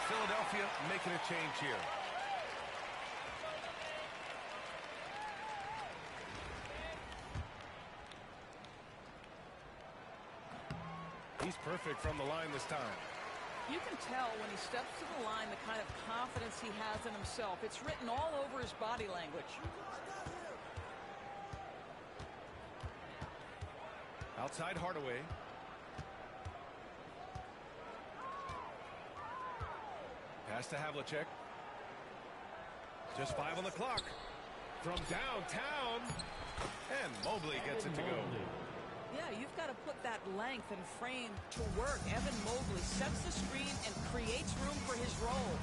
Philadelphia making a change here. He's perfect from the line this time. You can tell when he steps to the line the kind of confidence he has in himself. It's written all over his body language. Outside Hardaway. Pass to Havlicek. Just 5 on the clock. From downtown. And Mobley gets it to go. Yeah, you've got to put that length and frame to work. Evan Mobley sets the screen and creates room for his role.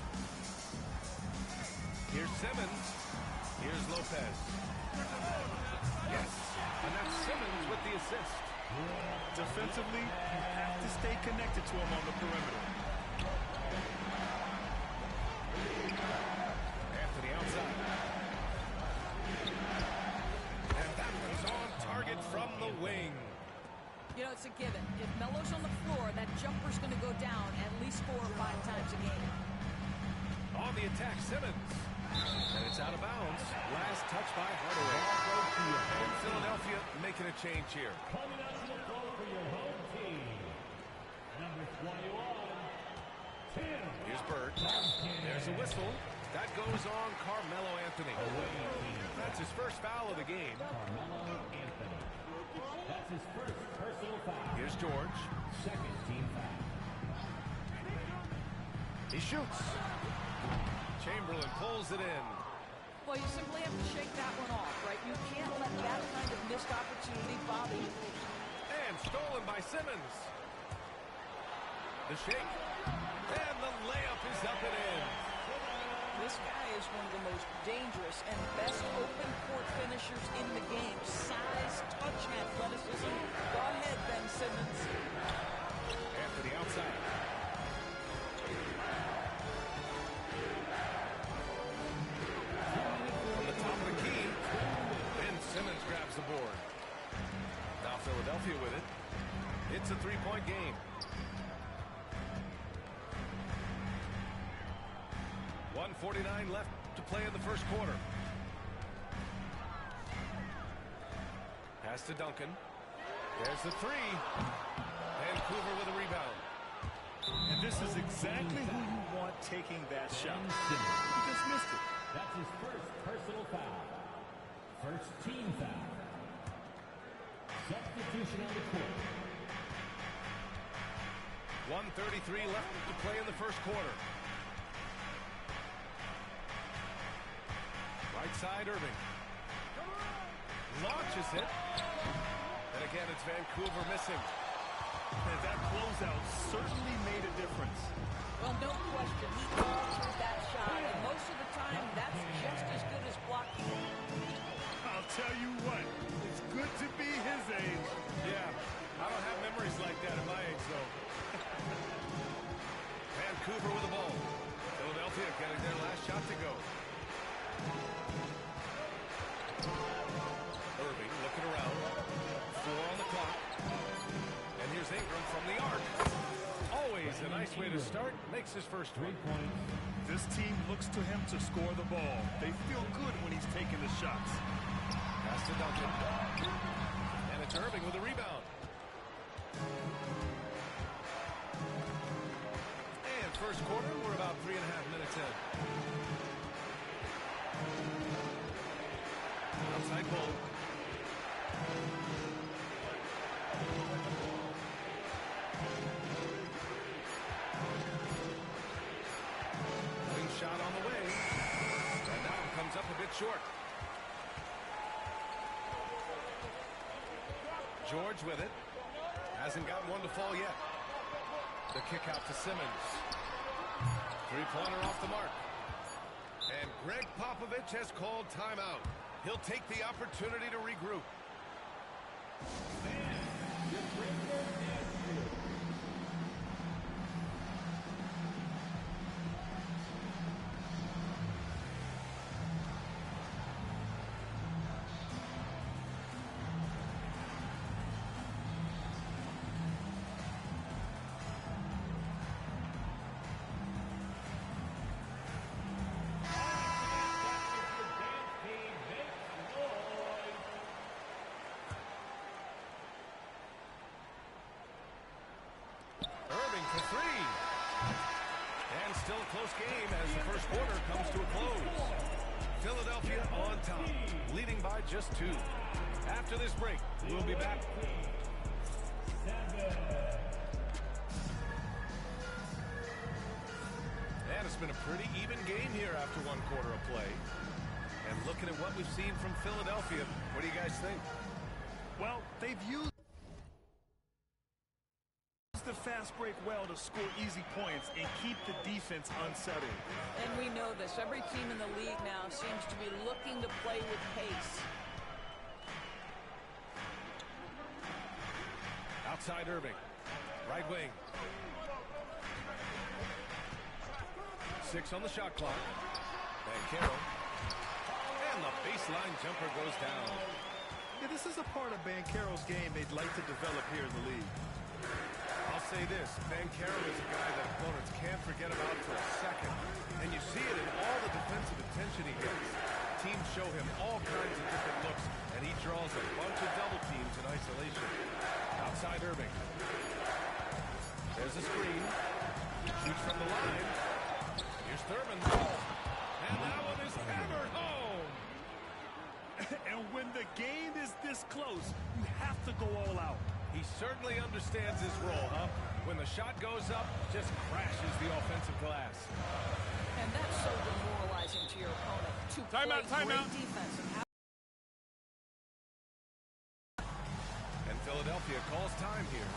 Here's Simmons. Here's Lopez. Yes. And that's Simmons with the assist. Defensively, you have to stay connected to him on the perimeter. Anthony outside. And that one's on target from the wing. You know, it's a given. If Melo's on the floor, that jumper's going to go down at least 4 or 5 times a game. On the attack, Simmons. And it's out of bounds. Last touch by Hardaway. And Philadelphia making a change here. Coming out to the floor for your home team. Number 21, Tim. Here's Bird. There's a whistle. That goes on Carmelo Anthony. That's his first foul of the game. Carmelo Anthony. That's his first personal foul. Here's George. Second team foul. He shoots. Chamberlain pulls it in. Well, you simply have to shake that one off, right? You can't let that kind of missed opportunity bother you. And stolen by Simmons. The shake. And the layup is up and in. This guy is one of the most dangerous and best open court finishers in the game. Size, touch, and athleticism. Go ahead, Ben Simmons. Anthony outside. From the top of the key, Ben Simmons grabs the board. Now Philadelphia with it. It's a 3-point game. 1:49 left to play in the first quarter. Pass to Duncan. There's the 3. Vancouver with a rebound. And this is exactly who you want taking that shot. He just missed it. That's his first personal foul. First team foul. Substitution on the court. 1:33 left to play in the first quarter. Right side, Irving. Launches it. And again, it's Vancouver missing. And that closeout certainly made a difference. Well, no question. He answered that shot, and most of the time, that's just as good as blocking. I'll tell you what, it's good to be his age. Yeah, I don't have memories like that at my age, though. Vancouver with the ball. Philadelphia getting their last shot to go. Irving looking around. 4 on the clock. And here's Ingram from the arc. Always a nice way to start. Makes his first 3 points. This team looks to him to score the ball. They feel good when he's taking the shots. Pass to Duncan. And it's Irving with a rebound. And first quarter, we're about 3.5 minutes in. Outside Bull. Wing shot on the way. And that one comes up a bit short. George with it. Hasn't got one to fall yet. The kick out to Simmons. 3-pointer off the mark. And Greg Popovich has called timeout. He'll take the opportunity to regroup. And still a close game as the first quarter comes to a close. Philadelphia on top, leading by just 2. After this break, we'll be back. And it's been a pretty even game here after 1 quarter of play. And looking at what we've seen from Philadelphia, what do you guys think? Well, they've used the fast break well to score easy points and keep the defense unsettled. And we know this. Every team in the league now seems to be looking to play with pace. Outside Irving. Right wing. 6 on the shot clock. Banchero. And the baseline jumper goes down. Yeah, this is a part of Banchero's game they'd like to develop here in the league. I'll say this, Banchero is a guy that opponents can't forget about for a second. And you see it in all the defensive attention he gets. Teams show him all kinds of different looks, and he draws a bunch of double teams in isolation. Outside Irving. There's a screen. Shoots from the line. Here's Thurman. And that one is hammered home. And when the game is this close, you have to go all out. He certainly understands his role, huh? When the shot goes up, just crashes the offensive glass. And that's so demoralizing to your opponent. To play great defense and Philadelphia calls time here.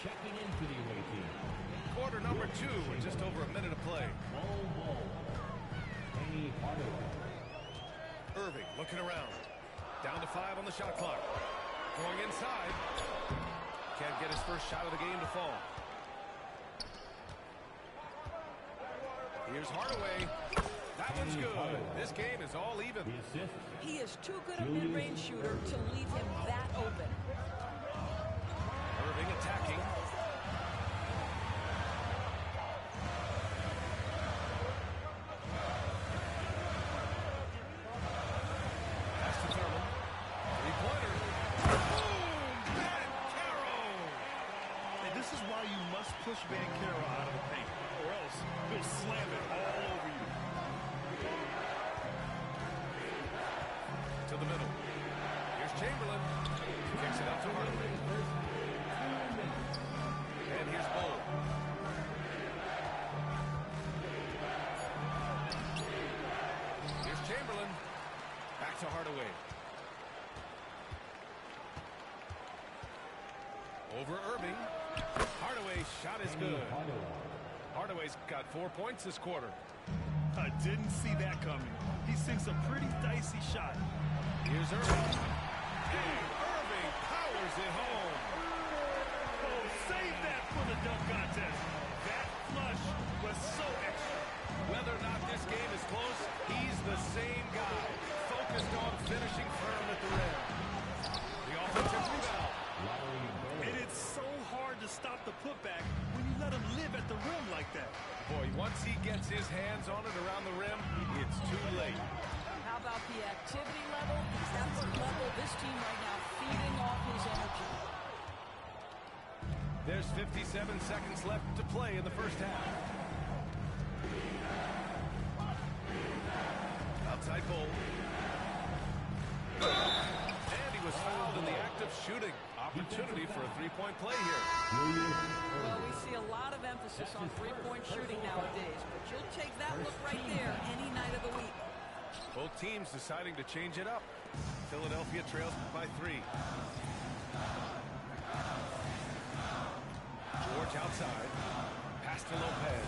Checking into the away team. Quarter number 2 with just over a minute of play. Irving looking around. Down to 5 on the shot clock. Going inside. Can't get his first shot of the game to fall. Here's Hardaway. That one's good. This game is all even. He is too good a mid-range shooter to leave him that open. Irving attacking. Pass to Thurman. 3-pointer. Boom! Banchero! And this is why you must push Banchero out of the paint, or else he'll slam it all over you. To the middle. Here's Chamberlain. Kicks it out to Hardaway. And here's Bowl. Here's Chamberlain. Back to Hardaway. Over Irving. Hardaway's shot is good. Hardaway's got 4 points this quarter. I didn't see that coming. He sinks a pretty dicey shot. Here's Irving. Hey, Irving powers it home. Oh, save that for the dunk contest. That flush was so extra. Whether or not this game is close, he's the same guy, focused on finishing firm at the rim. The offensive rebound. And it's so hard to stop the putback when you let him live at the rim like that. Boy, once he gets his hands on it around the rim, it's too late. How about the activity level, the effort level? This team right now feeding off his energy. There's 57 seconds left to play in the first half. Outside Bowl. And he was fouled in the act of shooting. Opportunity for a three-point play here. Well, we see a lot of emphasis on three-point shooting nowadays, but you'll take that look right there any night of the week. Both teams deciding to change it up. Philadelphia trails by 3. George outside. Pass to Lopez.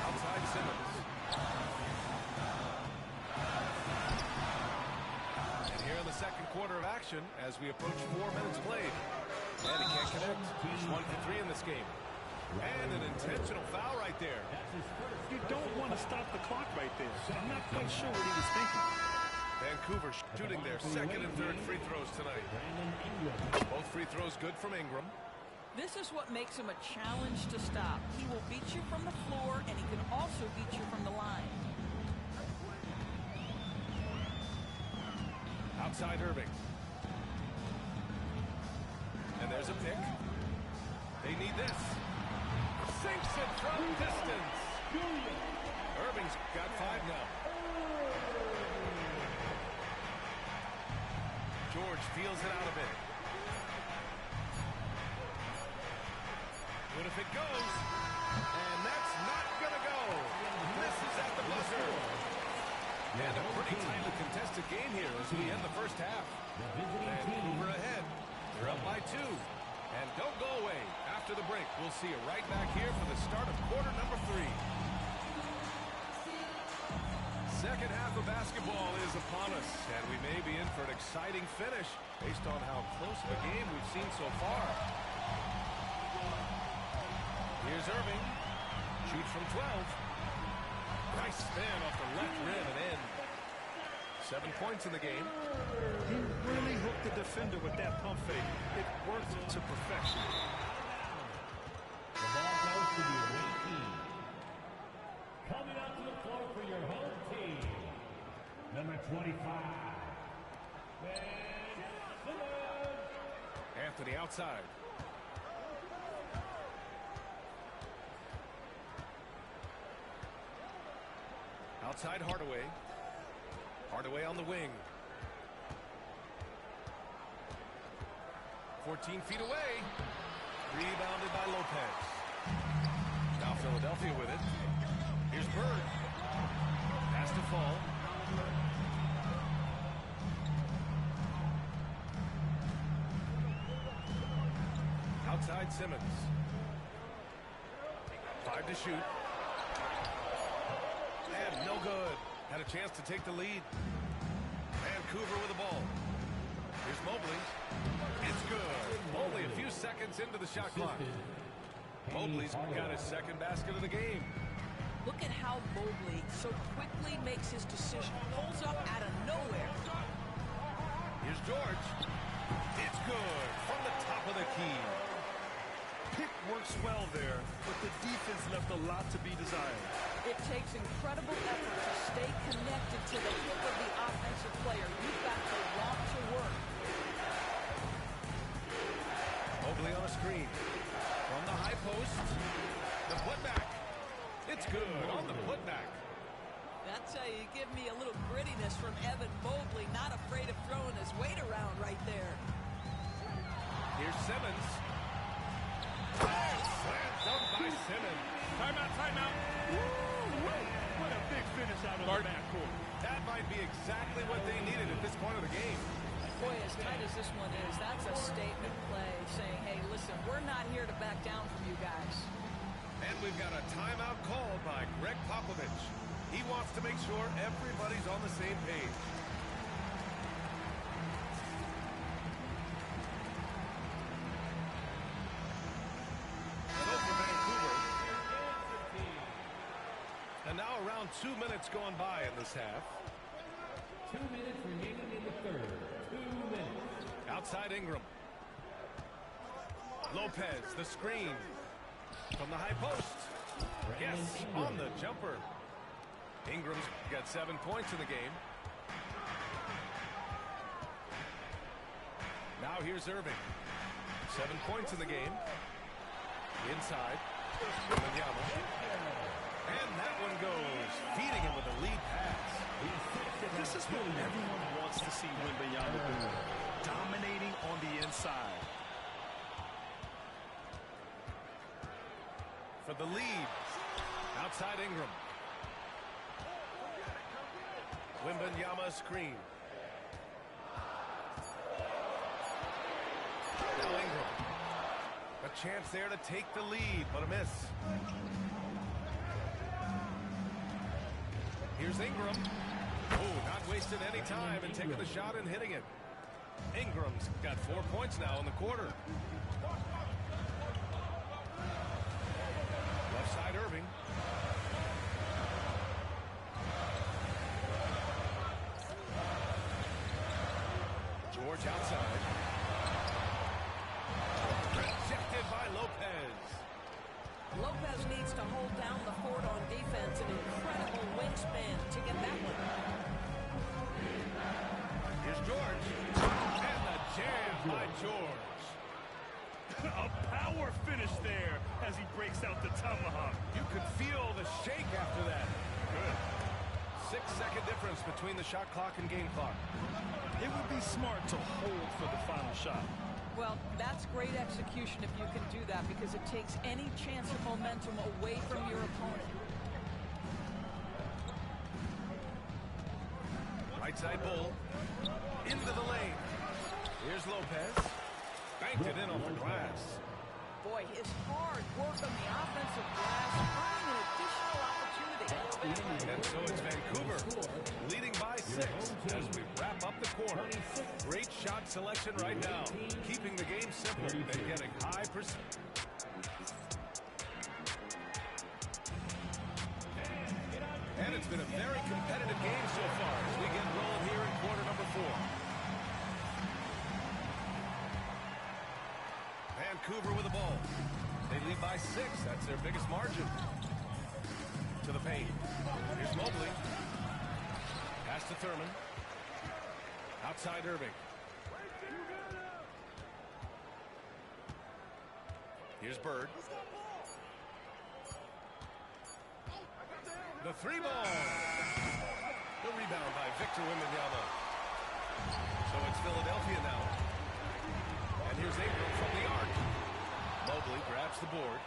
Outside Simmons. And here in the second quarter of action as we approach 4 minutes played. And he can't connect. He's 1 for 3 in this game. And an intentional foul right there. You don't want to stop the clock right there. I'm not quite sure what he was thinking. Vancouver shooting their second and third free throws tonight. Both free throws good from Ingram. This is what makes him a challenge to stop. He will beat you from the floor, and he can also beat you from the line. Outside Irving. And there's a pick. They need this. Sinks it from distance. Irving's got 5 now. George feels it out a bit. What if it goes? And that's not going to go. Misses at the buzzer. And a pretty tightly contested game here as we end the first half. Vancouver ahead. They're up by 2. And don't go away. After the break, we'll see you right back here for the start of quarter number 3. Second half of basketball is upon us, and we may be in for an exciting finish based on how close of a game we've seen so far. Here's Irving. Shoots from 12. Nice spin off the left rim and in. 7 points in the game. He really hooked the defender with that pump fake. It worked to perfection. The ball goes to the away team. Coming out to the floor for your home team, number 25. Anthony outside. Outside Hardaway. Hardaway on the wing. 14 feet away. Rebounded by Lopez. Now Philadelphia with it. Here's Bird. Pass to fall. Outside Simmons. 5 to shoot. And no good. Had a chance to take the lead. Vancouver with the ball. Here's Mobley. It's good. Only a few seconds into the shot clock. Mobley's got his second basket of the game. Look at how Mobley so quickly makes his decision. Pulls up out of nowhere. Here's George. It's good from the top of the key. Pick works well there, but the defense left a lot to be desired. It takes incredible effort to stay connected to the hip of the offensive player. You've got to want to work. Mobley on a screen. From the high post. The putback. It's good on the putback. That's how you give me a little grittiness from Evan Mobley. Not afraid of throwing his weight around right there. Here's Simmons. Slam dunk by Simmons. Timeout, timeout. Woo! What a big finish out of the backcourt. That might be exactly what they needed at this point of the game. Boy, as tight as this one is, that's a statement play saying, hey, listen, we're not here to back down from you guys. And we've got a timeout called by Greg Popovich. He wants to make sure everybody's on the same page. So for Vancouver. And now around 2 minutes going by in this half. 2 minutes remaining in the third. 2 minutes. Outside Ingram. Lopez, the screen. From the high post. Yes, on the jumper. Ingram's got 7 points in the game. Now here's Irving. 7 points in the game. Inside. Wembanyama. And that one goes. Feeding him with a lead pass. This is what everyone wants to see Wembanyama do. Dominating on the inside. For the lead. Outside Ingram. Wembanyama screen. Now Ingram. A chance there to take the lead, but a miss. Here's Ingram. Oh, not wasting any time and taking the shot and hitting it. Ingram's got 4 points now in the quarter. Left side Irving. finish there as he breaks out the tomahawk. You could feel the shake after that. Good. 6-second difference between the shot clock and game clock. It would be smart to hold for the final shot. Well, that's great execution if you can do that, because it takes any chance of momentum away from your opponent. Right side Bull. Into the lane. Here's Lopez. Banked it in off the glass. Boy, his hard work on the offensive glass earning an additional opportunity. And so it's Vancouver leading by 6 as we wrap up the quarter. Great shot selection right now, keeping the game simple and getting high percent. And it's been a very competitive game so far as we get rolling here in quarter number 4. Vancouver with the ball. They lead by 6. That's their biggest margin. To the paint. Here's Mobley. Pass to Thurman. Outside Irving. Here's Bird. The 3-ball. The rebound by Victor Wembanyama. So it's Philadelphia now. And here's Ingram from the arc. Mobley grabs the board.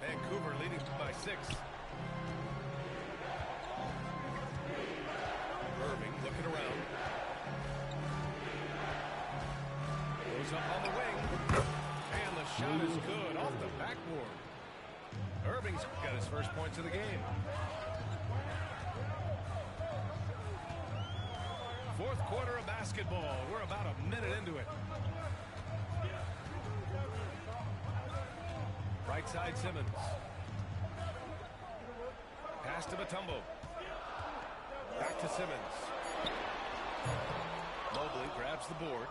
Vancouver leading by 6. Irving looking around. Goes up on the wing. And the shot is good off the backboard. Irving's got his first points of the game. Fourth quarter of basketball. We're about a minute into it. Right side Simmons. Pass to Mutombo. Back to Simmons. Mobley grabs the board.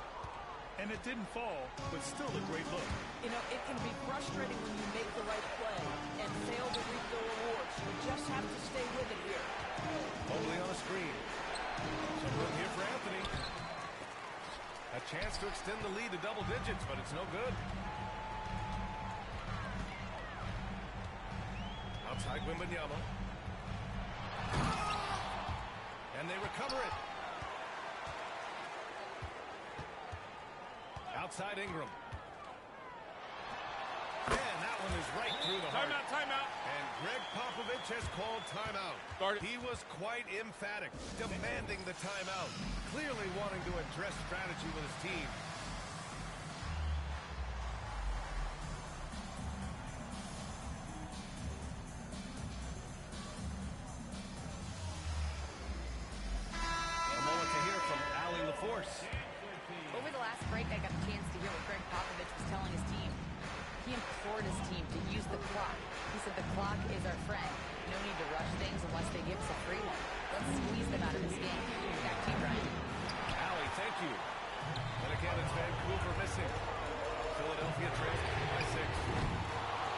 And it didn't fall, but still a great look. You know, it can be frustrating when you make the right play and fail to reap the rewards. You just have to stay with it here. Mobley on a screen. Some room here for Anthony. A chance to extend the lead to double digits, but it's no good. Outside Wembanyama. And they recover it. Outside Ingram. And that one is right through the heart. Timeout. And Greg Popovich has called timeout. He was quite emphatic, demanding the timeout, clearly wanting to address strategy with his team. A moment to hear from Allie LaForce. Over the last break, I got a chance to hear what Greg Popovich was telling his team. He implored his team to use the clock. He said the clock is our friend. No need to rush things unless they give us a free one. Let's squeeze them out of this game. Back to you, Brian. Allie, thank you. And again, it's Vancouver missing. Philadelphia trails by 6.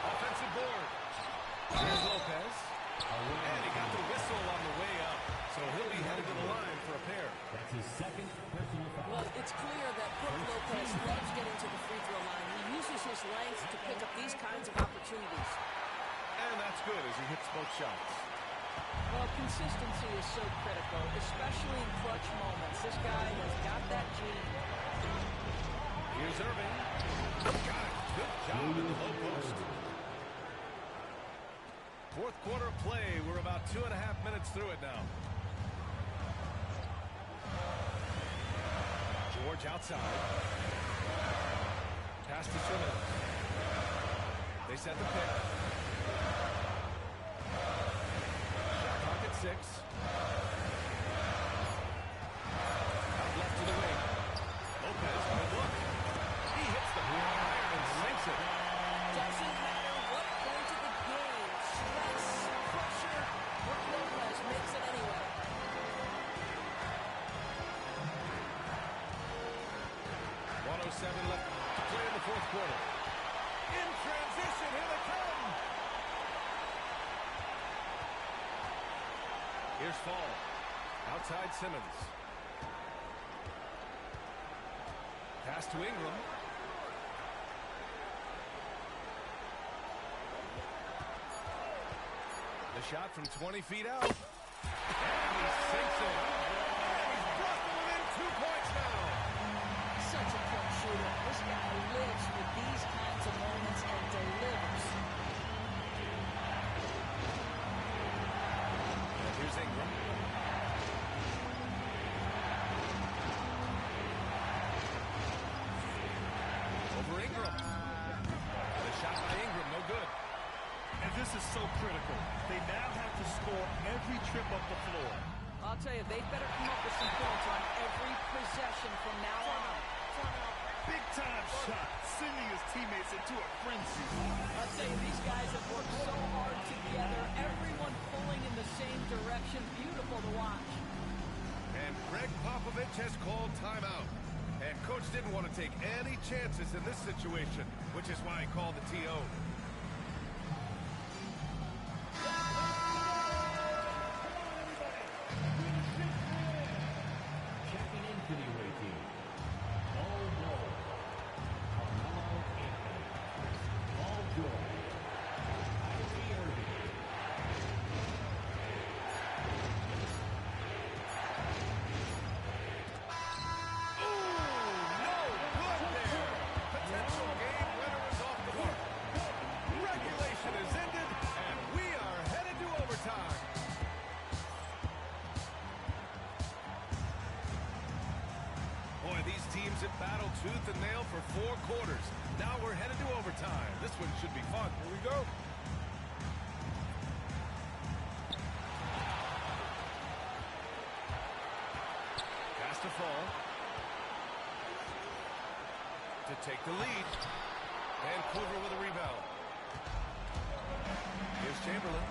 Offensive board. Here's Lopez. And he got the whistle on the way up. So he'll be headed to the line for a pair. That's his second personal foul. Well, it's clear that Brook Lopez loves getting to the free throw line. He uses his length to pick up these kinds of opportunities. And that's good as he hits both shots. Well, consistency is so critical, especially in clutch moments. This guy has got that gene. Here's Irving. Got it. Good job in the low post. Fourth quarter of play. We're about 2.5 minutes through it now. George outside. Pass to Simmons. They set the pick. Shot clock at 6. Out left to the wing. Lopez on the look. He hits the iron and sinks it. Doesn't matter what point of the game, stress, pressure, Brook Lopez makes it anyway. 1:07 left to play in the fourth quarter. In transition, here they come. Here's Fall. Outside Simmons. Pass to Ingram. The shot from 20 feet out. And he sinks it. And he's brought them within 2 points now. Such a clutch shooter. This guy lives with these kinds of moments and delivers. And here's Ingram. Over Ingram. And a shot by Ingram, no good. And this is so critical. They now have to score every trip up the floor. I'll tell you, they better come up with some points on every possession from now on. Big-time shot, sending his teammates into a frenzy. I'll tell you, these guys have worked so hard together. Everyone pulling in the same direction. Beautiful to watch. And Greg Popovich has called timeout. And Coach didn't want to take any chances in this situation, which is why he called the TO. Checking into the away team. Ball Joy. Carmelo Anthony. Ball Joy. Kyrie Irving. Potential game winner is off the mark. Regulation is ended, and we are headed to overtime. Boy, these teams have battled tooth and nail for 4 quarters. Now we're headed to overtime. This one should be fun. Here we go. Pass to fall. To take the lead. Vancouver with a rebound. Here's Chamberlain.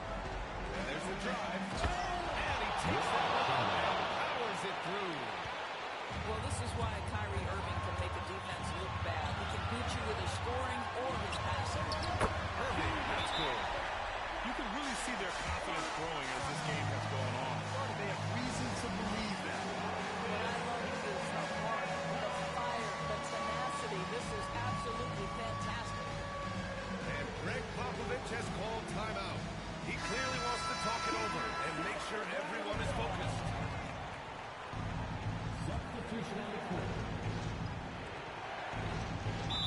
And there's the drive. And he takes that ball and powers it through. Well, this is why Kyrie Irving can make a defense look bad. He can beat you with his scoring or his passing. Irving, that's good. You can really see their confidence growing as this game has gone on. They have reason to believe that. What I love is the heart, the fire, the tenacity. This is absolutely fantastic. And Greg Popovich has called timeout. He clearly wants to talk it over and make sure everyone is focused. Substitution on the court.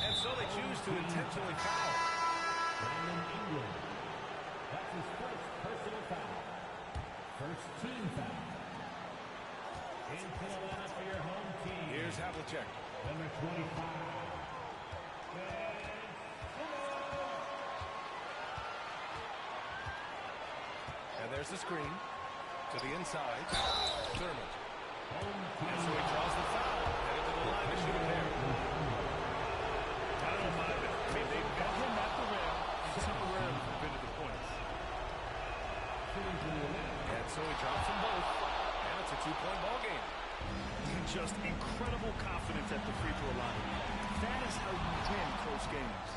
And so they choose to intentionally foul. Brandon Ingram. That's his first personal foul. First team foul. Into the lineup for your home team. Here's Havlicek. Number 25. And there's the screen. To the inside. Thurman. Home And team. so he draws the foul. Headed to the line to shoot a pair. I don't mind it. I mean, they've got him at the rim and temporarily prevented the points. And so he drops them both. And it's a 2-point ball game. Just incredible confidence at the free throw line. That is how you win close games.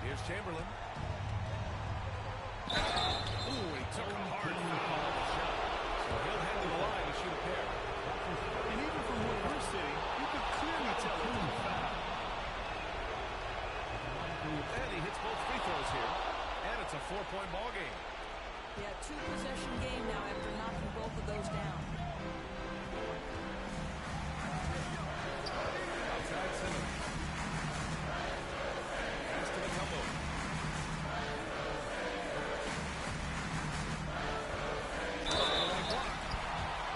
Here's Chamberlain. Ooh, he took a hard foul on the shot. So he'll head to the line to shoot a pair. And even from where we're sitting, you can clearly tell it was a foul. And he hits both free throws here. And it's a 4-point ball game. Yeah, 2-possession game now after knocking both of those down. Outside Simmons. Pass to the tumble.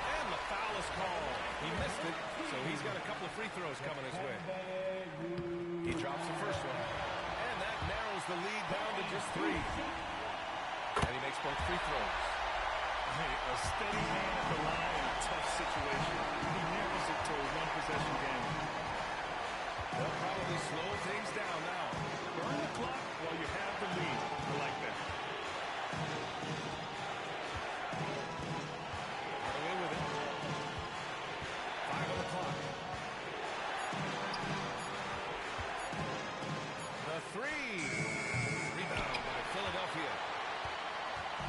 And the foul is called. He missed it, so he's got a couple of free throws coming his way. He drops the first one. And that narrows the lead down to just 3. And he makes both free throws. Hey, a steady hand at the line in a tough situation. He narrows it to a 1-possession game. They'll probably slow things down now. Burn the clock while you have the lead. I like that. Get away with it. 5 on the clock. The 3. Rebound by Philadelphia.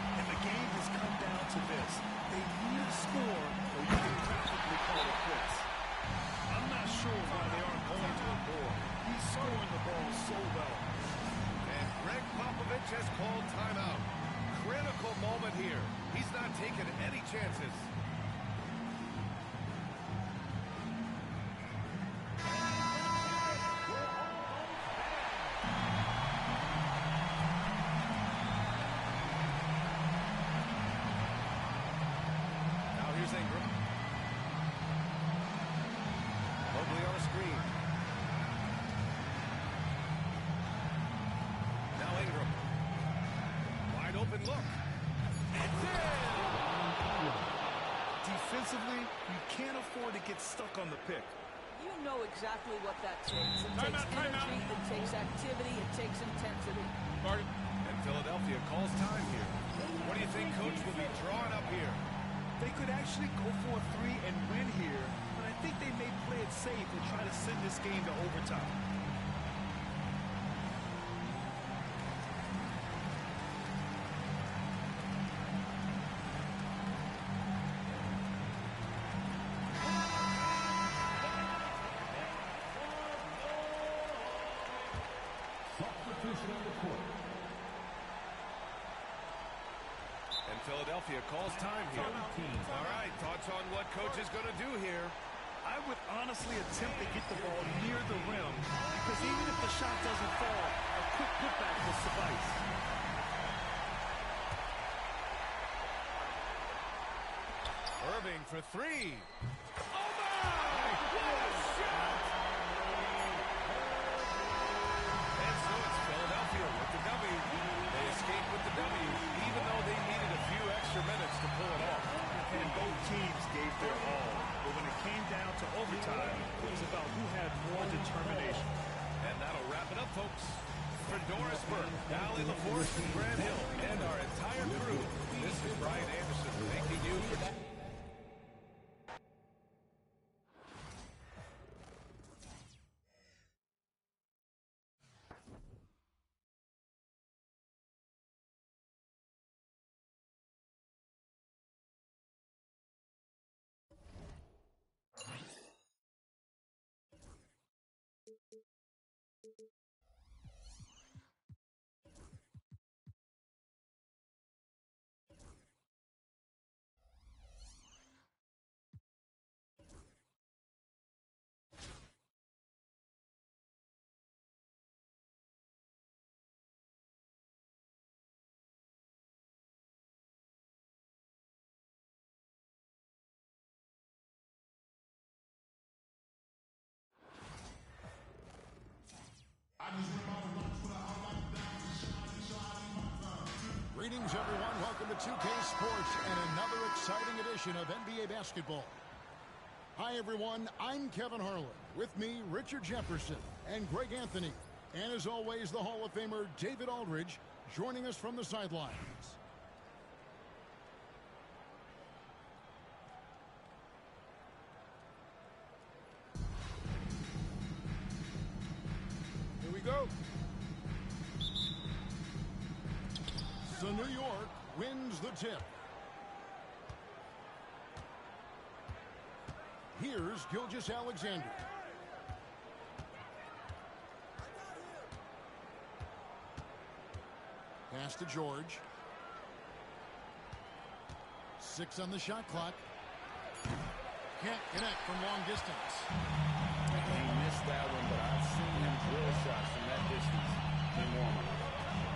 And the game has come down to this. They need to score or you can practically call it quits. I'm not sure why they aren't going to the board. He's scoring the ball so well. And Greg Popovich has called timeout. Critical moment here. He's not taking any chances. Now here's Ingram. Mobley on a screen. Now Ingram. Wide open look. It's in! Defensively, you can't afford to get stuck on the pick. You know exactly what that takes. It takes energy, it takes activity, it takes intensity. And Philadelphia calls time here. What do you think, Coach, will be drawn up here? They could actually go for a three and win here, but I think they may play it safe and try to send this game to overtime. Substitution on the court. And Philadelphia calls time here. All right, thoughts on what Coach is going to do here? I would honestly attempt to get the ball near the rim, because even if the shot doesn't fall, a quick putback will suffice. Irving for three. Oh, my! What a shot! And so it's Philadelphia with the W. They escape with the W, even though they needed a few extra minutes to pull it off. And both teams gave their all. But when it came down to overtime, it was about who had more determination. And that'll wrap it up, folks. For Dorisburg, Valley, LaForce, and Grand Hill, and our entire crew, this is Brian Anderson thanking you for that. Greetings, everyone. Welcome to 2K Sports and another exciting edition of NBA basketball. Hi, everyone. I'm Kevin Harlan. With me, Richard Jefferson and Greg Anthony. And as always, the Hall of Famer David Aldridge joining us from the sidelines. Here we go. So New York wins the tip. Here's Gilgeous-Alexander. Pass to George. 6 on the shot clock. Can't connect from long distance. He missed that one, but I've seen him drill shots from that distance in warm-up.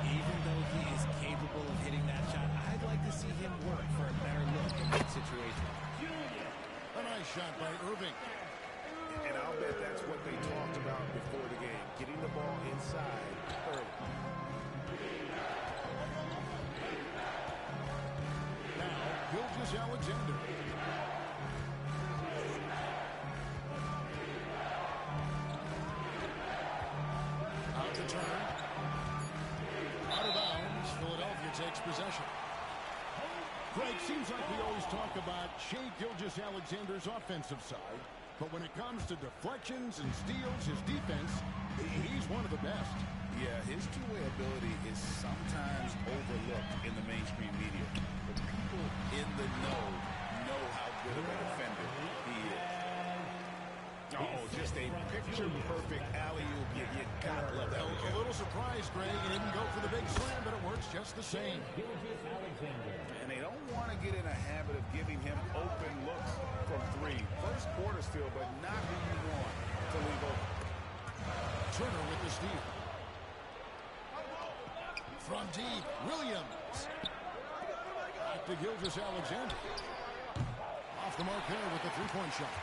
Even though he is capable of hitting that shot, I'd like to see him work for a better look in that situation. A nice shot by Irving. And I'll bet that's what they talked about before the game, getting the ball inside early. Now, Gilgeous-Alexander. Out the turn. Out of bounds. Philadelphia takes possession. Greg, seems like we always talk about Shai Gilgeous-Alexander's offensive side, but when it comes to deflections and steals, his defense, he's one of the best. Yeah, his two-way ability is sometimes overlooked in the mainstream media. But people in the know how good of a defender he is. Oh, just a picture-perfect alley-oop. You gotta love that. A little surprised, Greg. He didn't go for the big slam, but it works just the same. And they don't want to get in a habit of giving him open looks from three. First quarter still, but not who you want to leave open. Turner with the steal. From deep, Williams. Back to Gilgeous-Alexander. Off the mark there with the three-point shot.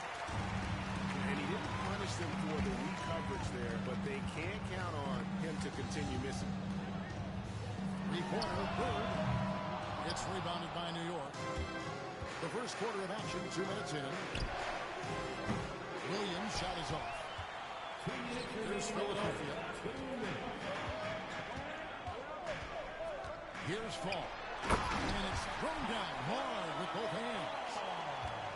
And he didn't punish them for the weak coverage there, but they can't count on him to continue missing. Three-pointer, Bird. It's rebounded by New York. The first quarter of action, 2 minutes in. Williams' shot is off. Here's Philadelphia. Here's Fall. And it's thrown down hard with both hands.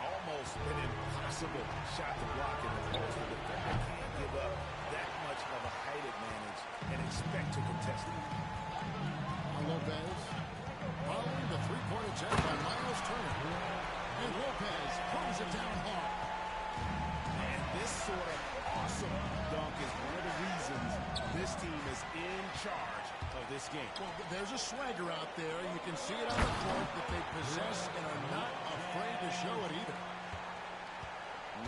Almost an impossible shot to block in the post. The defender can't give up that much of a height advantage and expect to contest it. Lopez. Following the three-point attempt by Miles Turner. And Lopez throws it down hard. And this sort of awesome dunk is one of the reasons this team is in charge of this game. Well, there's a swagger out there. You can see it on the court that they possess and are not afraid to show it either.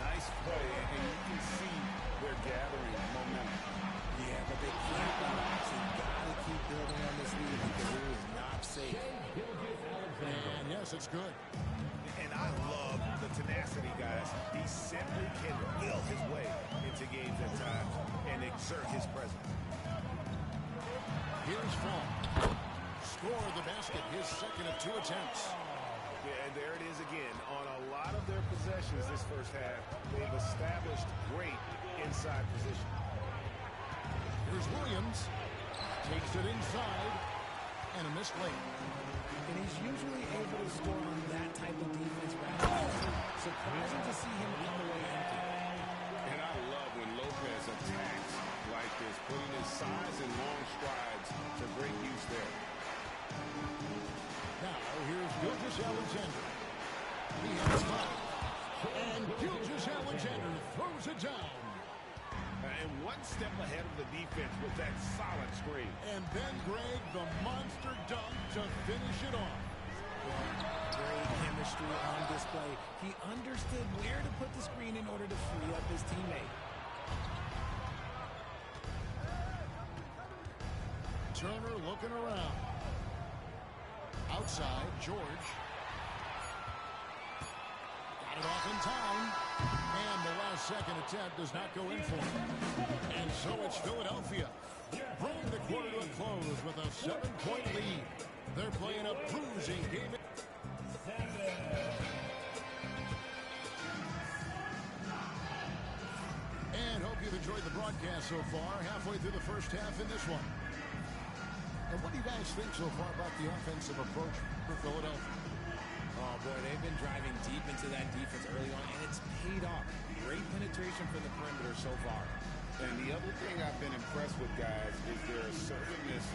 Nice play, and you can see they're gathering momentum. Yeah, but they can't relax. You gotta keep building on this lead because it is not safe. And yes, it's good. And I love the tenacity, guys. He simply can will his way into games at times and exert his presence. Here's Fall. Score the basket, his second of 2 attempts. Yeah, and there it is again. On a lot of their possessions this first half, they've established great inside position. Here's Williams. Takes it inside. And a missed late. And he's usually able to score on that type of defense rather than surprising to see him on the way empty. And I love when Lopez attacks like this, putting his size and long strides to great use there. Now, here's Gilgeous-Alexander. He has 5. And Gilgeous-Alexander throws it down. And one step ahead of the defense with that solid screen. And then, Greg, the monster dunk to finish it off. Great chemistry on display. He understood where to put the screen in order to free up his teammate. Turner looking around. Outside, George. Got it off in time. And the last second attempt does not go in for him. And so it's Philadelphia. Bringing the quarter to a close with a 7-point lead. They're playing a bruising game. And hope you've enjoyed the broadcast so far. Halfway through the first half in this one. And what do you guys think so far about the offensive approach for Philadelphia? Oh, boy, they've been driving deep into that defense early on, and it's paid off. Great penetration from the perimeter so far. And the other thing I've been impressed with, guys, is their assertiveness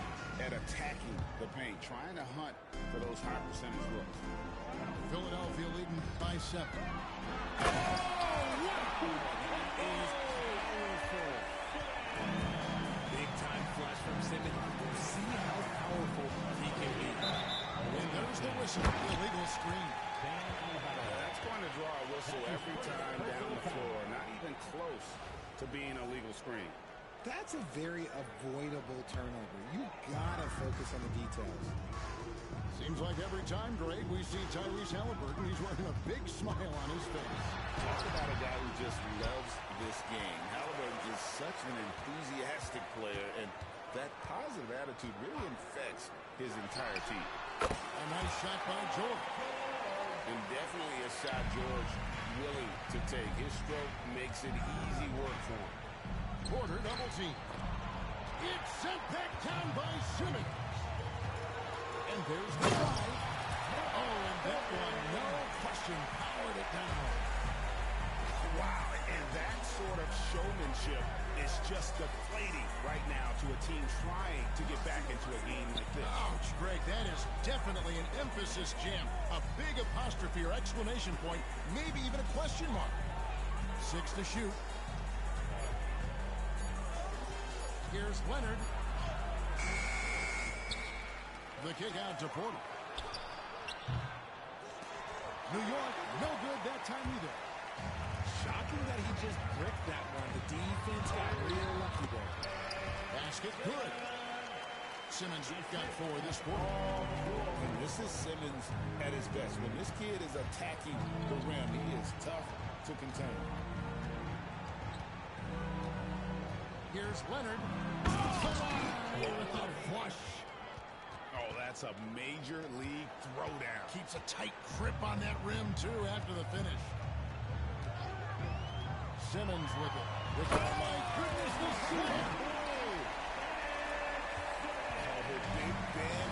at attacking the paint, trying to hunt for those high percentage looks. Philadelphia leading by 7. Oh, wow! That is powerful. Big-time flush from Simmons. We'll see how powerful he can be. And there's the whistle. Illegal screen. That's going to draw a whistle every time down the floor. Not even close to being a legal screen. That's a very avoidable turnover. You gotta focus on the details. Seems like every time, Greg, we see Tyrese Halliburton, he's wearing a big smile on his face. Talk about a guy who just loves this game. Halliburton is such an enthusiastic player, and that positive attitude really infects his entire team. A nice shot by George. And definitely a shot George willing to take. His stroke makes it easy work for him. Porter double team. It's sent back down by Simmons. And there's the drive. Oh, and that one, no question, powered it down. Wow, and that sort of showmanship is just deflating right now to a team trying to get back into a game like this. Ouch, Greg, that is definitely an emphasis jam. A big apostrophe or exclamation point, maybe even a question mark. 6 to shoot. Here's Leonard. The kick out to Porter. New York, no good that time either. Shocking that he just bricked that one. The defense got real lucky there. Basket good. Simmons got 4 this quarter. And this is Simmons at his best. When this kid is attacking the rim, he is tough to contain. Here's Leonard. With a flush. Oh, that's a major league throwdown. Keeps a tight grip on that rim, too, after the finish. Simmons with it. Oh, my goodness, the slam. Oh, the Big Ben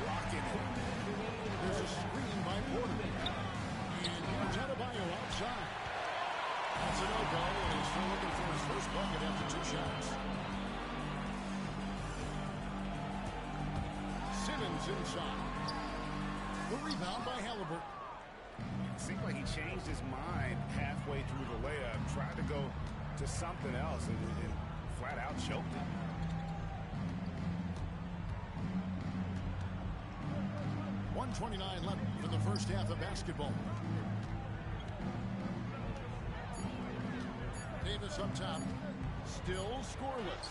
rocking it. There's a screen by Porter. And here's Adebayo outside. That's a no-go, and he's still looking for his first bucket after 2 shots. Simmons inside. The rebound by Halliburton. It seemed like he changed his mind halfway through the layup, tried to go to something else, and flat out choked it. .129 left in the first half of basketball. Davis up top. Still scoreless.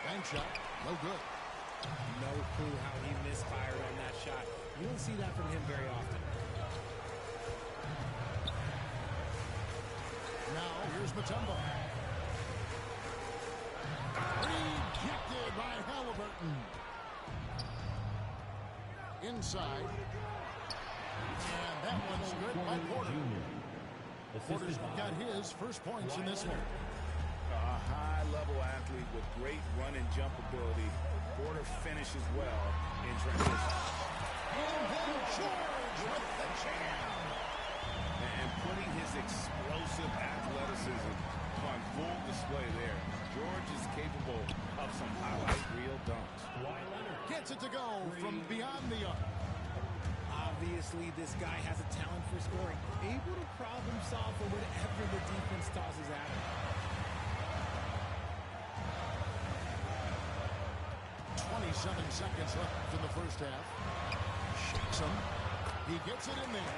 Bank shot. No good. No clue how he misfired on that shot. You don't see that from him very often. Now here's Mutombo. Rejected by Halliburton. Inside. And that one's good by Porter. Porter's got his first points in this one. A high-level athlete with great run and jump ability. Porter finishes well in transition. And then George with the jam. And putting his explosive athleticism on full display there. George is capable of some highlight reel dunks. Gets it to go from beyond the arc. Obviously, this guy has a talent for scoring. Able to problem solve for whatever the defense tosses at him. 27 seconds left in the first half. Shakes him. He gets it in there.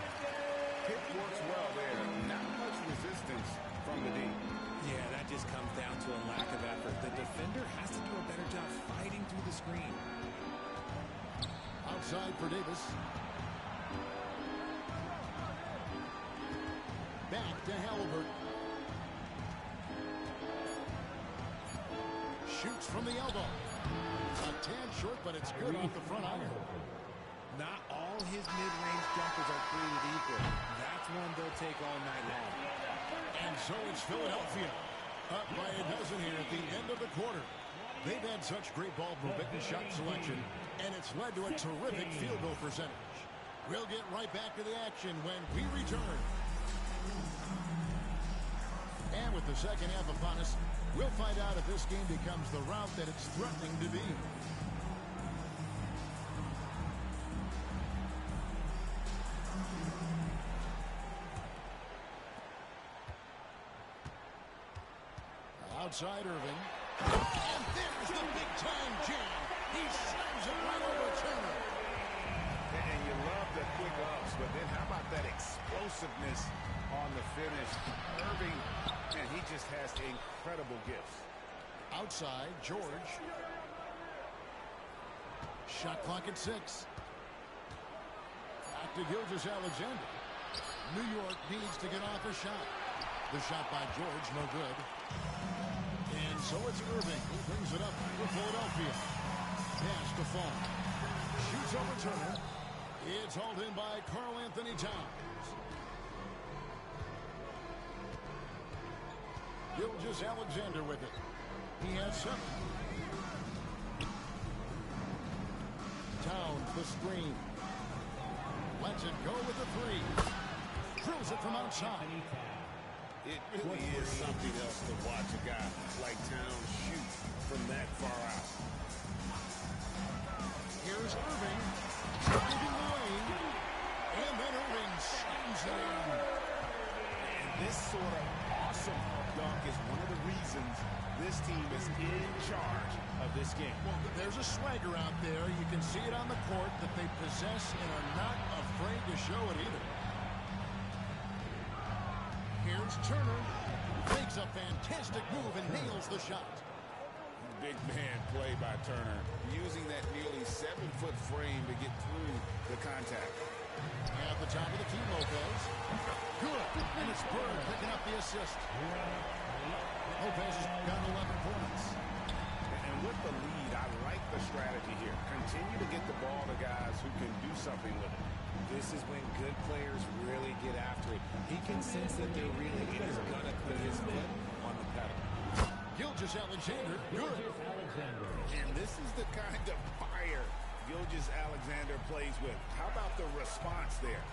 Pick works well there. Not much resistance from the deep. Yeah, that just comes down to a lack of effort. The defender has to do a better job fighting through the screen. Outside for Davis. Back to Halliburton. Shoots from the elbow. A tad short, but it's good off the front iron. Not all his mid-range jumpers are created equal. That's one they'll take all night long. And so it's Philadelphia. Up by a dozen here at the end of the quarter. They've had such great ball movement and shot selection, and it's led to a terrific field goal percentage. We'll get right back to the action when we return. And with the second half upon us, we'll find out if this game becomes the route that it's threatening to be. Outside Irving. And there's the big-time jam. He slams it right over Turner. And you love the quick ups, but then how about that explosiveness on the finish? Irving, man, he just has incredible gifts. Outside, George. Shot clock at 6. Back to Gilgeous-Alexander. New York needs to get off a shot. The shot by George, no good. And so it's Irving who brings it up for Philadelphia. Pass to Fall. Shoots over Turner. It's hauled in by Karl-Anthony Towns. Gilgeous-Alexander with it. He has 7. Towns the screen. Lets it go with the 3. Drills it from outside. It really is something else to watch a guy like Towns shoot from that far out. Here's Irving. Moving away. And then Irving slams it in. And this sort of awesome dunk is one of the reasons this team is in charge of this game. Well, there's a swagger out there. You can see it on the court that they possess and are not afraid to show it either. Here's Turner. Makes a fantastic move and nails the shot. Big man play by Turner, using that nearly 7-foot frame to get through the contact. At the top of the key, Lopez. Good. And it's Bird picking up the assist. Lopez has got 11 points. And with the lead, I like the strategy here. Continue to get the ball to guys who can do something with it. This is when good players really get after it. He can sense that they're really in. He's going to put his foot on the pedal. Gilgeous-Alexander, good. And this is the kind of fire Gilgeous-Alexander plays with. How about the response there?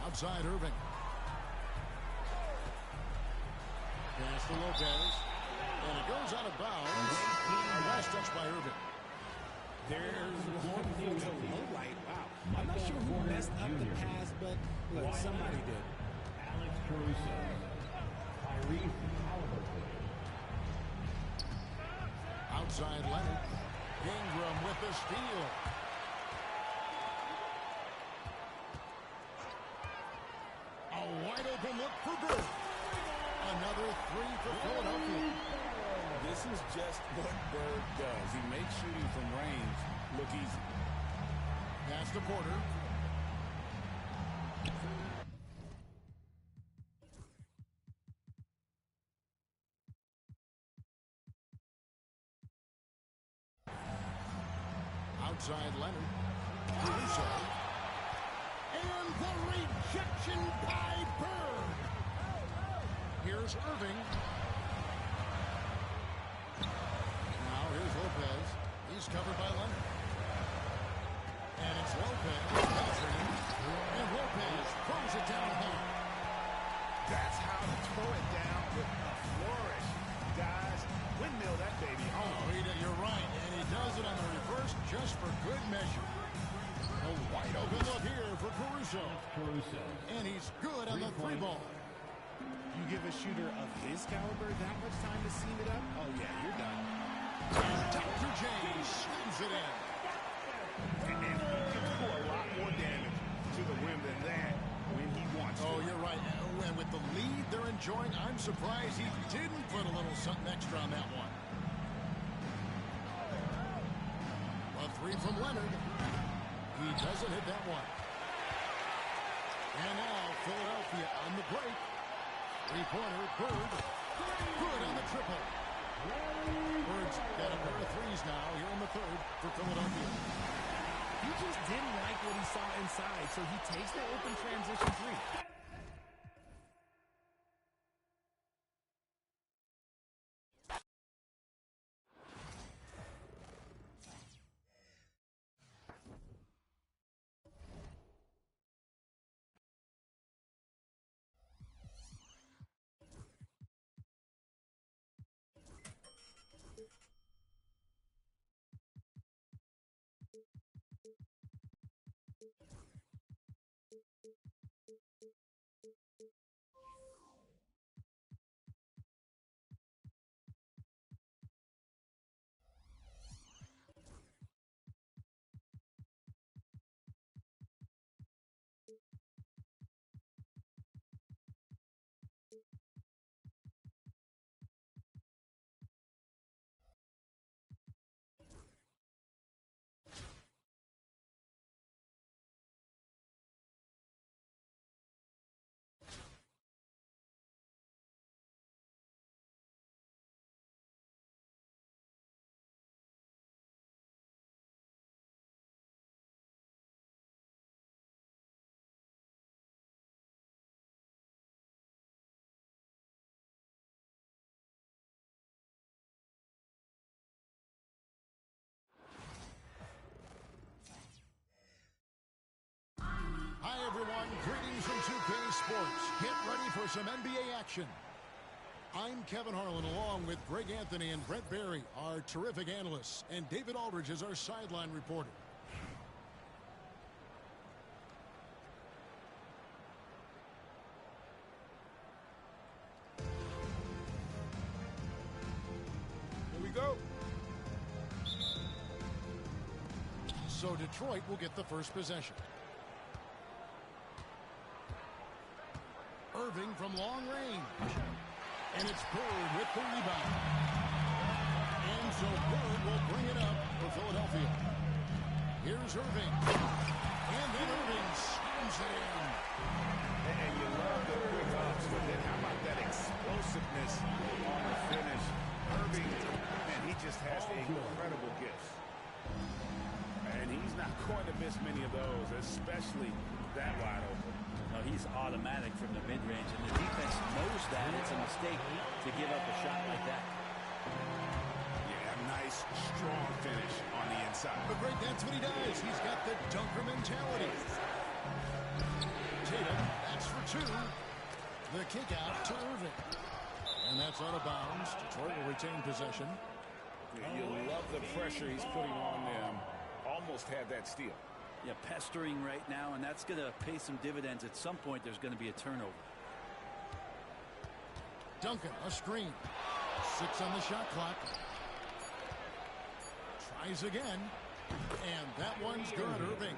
Outside Irving. Pass to Lopez. And it goes out of bounds. Last touch by Irving. There's one for the low light. Wow. I'm not sure who messed up the pass, but look, somebody did. Alex Caruso. Tyrese Halliburton. Outside Leonard. Ingram with the steal. A wide open look for Bird. Another three for Philadelphia. This is just what Bird does. He makes shooting from range look easy. Pass to Porter. Outside Leonard. Caruso. And the rejection by Bird. Here's Irving. Now here's Lopez. He's covered by Leonard. And it's Lopez. And Lopez throws it down home. That's how to throw it down with a flourish. Guys, windmill that baby home. Oh, you're right. And he does it on the reverse just for good measure. A wide open look here for Caruso. And he's good on the three ball. You give a shooter of his caliber that much time to seam it up, oh yeah, you're done. And Dr. J slams it in. And he can do a lot more damage to the rim than that when he wants to. Oh, you're right. And with the lead they're enjoying, I'm surprised he didn't put a little something extra on that one. A three from Leonard. He doesn't hit that one. And now Philadelphia on the break. Three-pointer, Bird. Good on the triple. Bird's got a pair of threes now here in the third for Philadelphia. He just didn't like what he saw inside, so he takes the open transition three. Hi, everyone. Greetings from 2K Sports. Get ready for some NBA action. I'm Kevin Harlan, along with Greg Anthony and Brett Barry, our terrific analysts, and David Aldridge is our sideline reporter. So Detroit will get the first possession. Irving from long range. And it's Bird with the rebound. And so Bird will bring it up for Philadelphia. Here's Irving. And then Irving slams it in. And you love the quick ups, but then how about that explosiveness on the finish? Irving, man, he just has incredible gifts. And he's not going to miss many of those, especially that wide open. No, he's automatic from the mid-range, and the defense knows that it's a mistake to give up a shot like that. Yeah, nice, strong finish on the inside. But Greg, that's what he does. He's got the dunker mentality. Tatum, that's for two. The kick out to Irving. And that's out of bounds. Detroit will retain possession. You love the pressure he's putting on them. Almost had that steal. Yeah, pestering right now, and that's going to pay some dividends. At some point, there's going to be a turnover. Duncan, a screen. 6 on the shot clock. Tries again. And that one's good, Irving.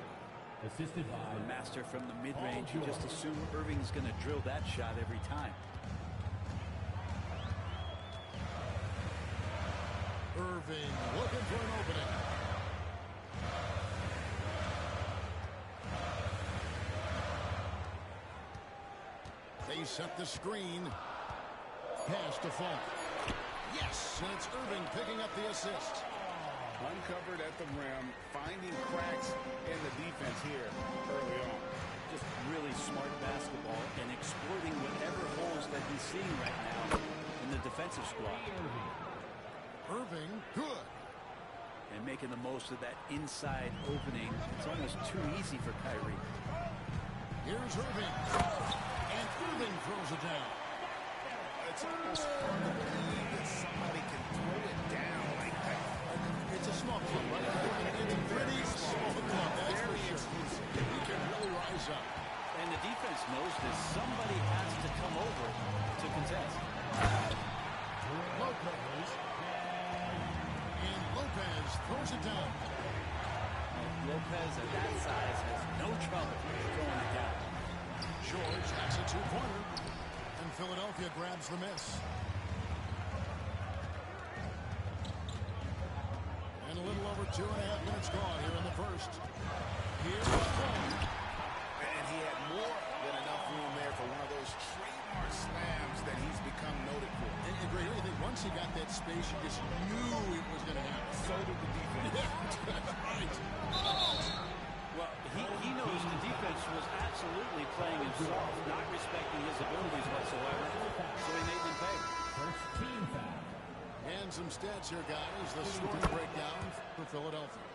Assisted by Master from the mid-range. You just assume Irving's going to drill that shot every time. Irving looking for an opening. They set the screen. Pass to Falk. Yes, and it's Irving picking up the assist. Uncovered at the rim, finding cracks in the defense here early on. Just really smart basketball and exploiting whatever holes that he's seeing right now in the defensive squad. Irving, good. And making the most of that inside opening. It's almost too easy for Kyrie. Here's Irving. And Irving throws it down. It's almost hard to believe that somebody can throw it down like that. It's a small club, right? It's a pretty small club, that's for sure. He can really rise up. And the defense knows this. Somebody has to come over to contest. Lopez. And Lopez throws it down. Lopez at that size has no trouble throwing it down. George has a two-pointer. And Philadelphia grabs the miss. And a little over 2.5 minutes gone here in the first. Here's Paul. And he had more than enough room there for one of those trademark slams that he's become noted for. And Greg, I think once he got that space, you just knew it was going to happen. So did the defense. That's right. Well, he knows the defense was absolutely playing him soft, not respecting his abilities whatsoever, so he made them pay. first team foul. And some stats here, guys. The scoring breakdown for Philadelphia.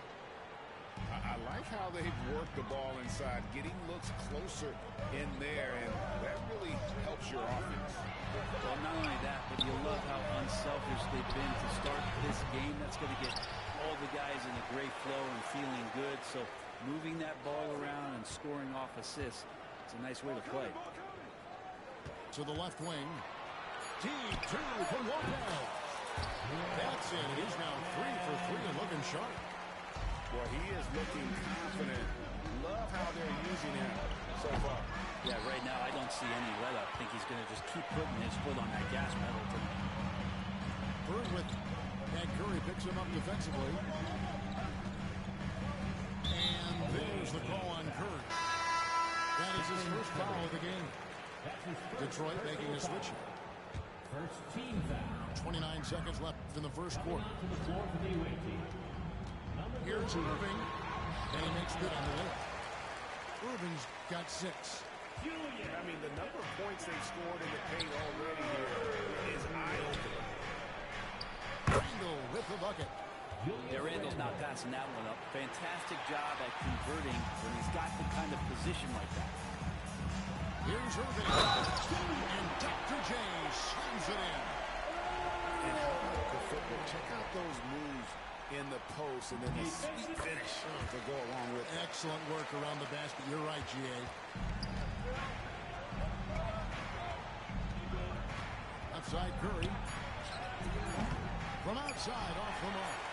I like how they've worked the ball inside, getting looks closer in there, and that really helps your offense. Well, not only that, but you love how unselfish they've been to start this game. That's going to get all the guys in a great flow and feeling good. So moving that ball around and scoring off assists, it's a nice way to play. To the left wing. Deep two from Lopez. That's it. He's now 3 for 3 and looking sharp. Well, he is looking confident. Love how they're using him so far. Yeah, right now I don't see any let up. I think he's going to just keep putting his foot on that gas pedal tonight. Bird with and Curry picks him up defensively. And there's the call on Curry. That is his first foul of the game. Detroit making a switch. First team foul. 29 seconds left in the first quarter. To the floor for the away team. Here's Irving, and he makes good on the layup. Irving's got 6. I mean, the number of points they've scored in the paint already here is eye-opening. Randle with the bucket. Yeah, Randall's not passing that one up. Fantastic job at converting when he's got the kind of position like that. Here's Irving, and Dr. J slams it in. And how about the football? Check out those moves in the post and then the sweet finish to go along with it. Excellent work around the basket. You're right, G.A. Outside Curry. From outside, off the mark.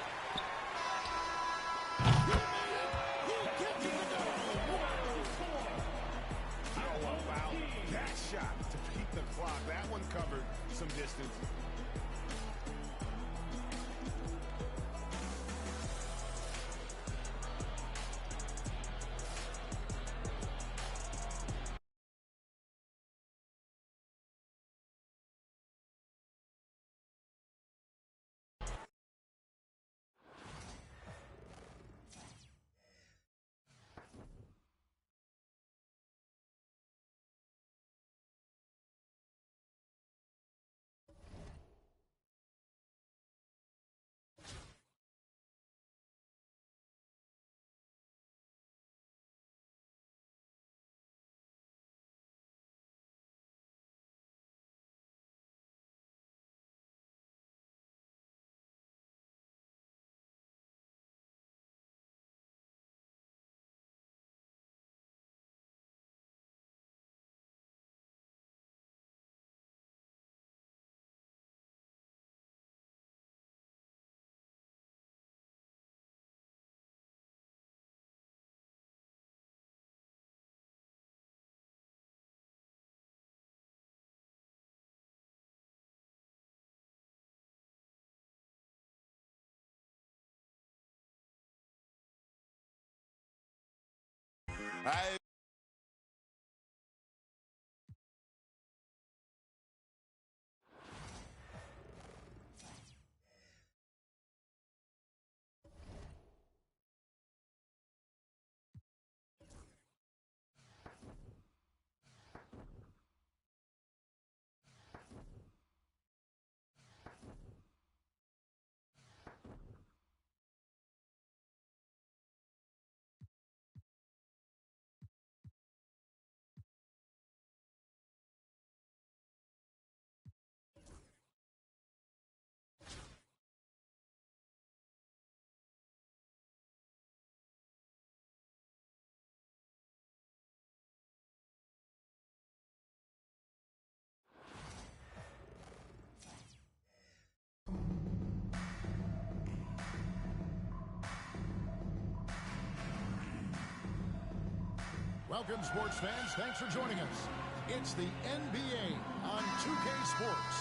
Welcome, sports fans. Thanks for joining us. It's the NBA on 2K Sports.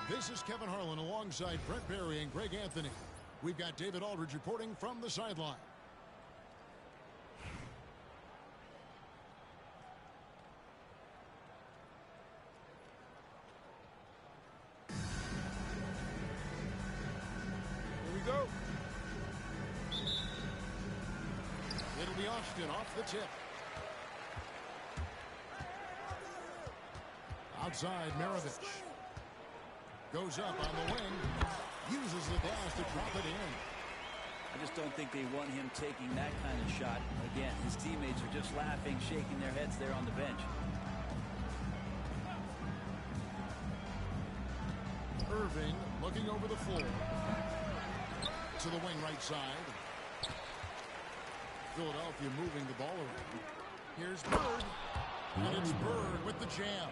This is Kevin Harlan alongside Brett Barry and Greg Anthony. We've got David Aldridge reporting from the sideline. Here we go. It'll be Austin off the tip. Outside, Maravich. Goes up on the wing. Uses the dash to drop it in. I just don't think they want him taking that kind of shot. Again, his teammates are just laughing, shaking their heads there on the bench. Irving looking over the floor. To the wing right side. Philadelphia moving the ball around. Here's Bird. And it's Bird with the jam.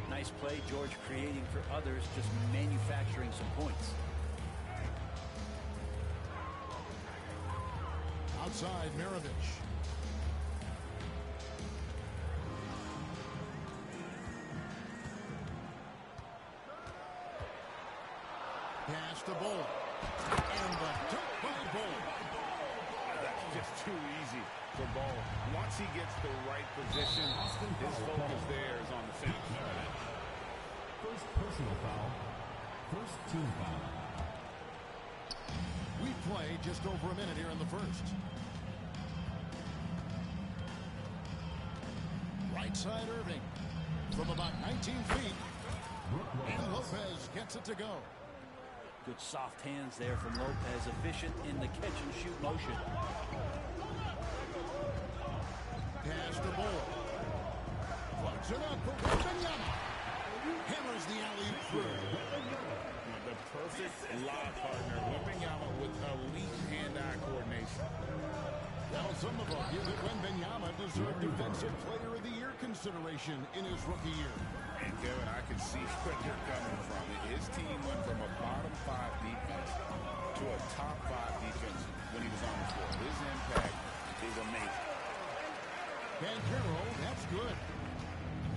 Nice play, George, creating for others, just manufacturing some points. Outside, Maravich. Pass to Bull. And the dunk by Bull. That's just too easy for Ball. Once he gets the right position, his focus there is on the finish. First personal foul. First team foul. We play just over a minute here in the first. Right side Irving. From about 19 feet. And Lopez gets it to go. Good soft hands there from Lopez, efficient in the catch-and-shoot motion. Pass the ball. Floats it up for Wembanyama. Hammers the alley-oop through. The perfect lob partner. Wembanyama with elite hand-eye coordination. Well, some of them give it Wembanyama deserved Defensive Player of the Year consideration in his rookie year. And Kevin, I can see where you're coming from. His team went from a bottom 5 defense to a top 5 defense when he was on the floor. His impact is amazing. Banchero, that's good.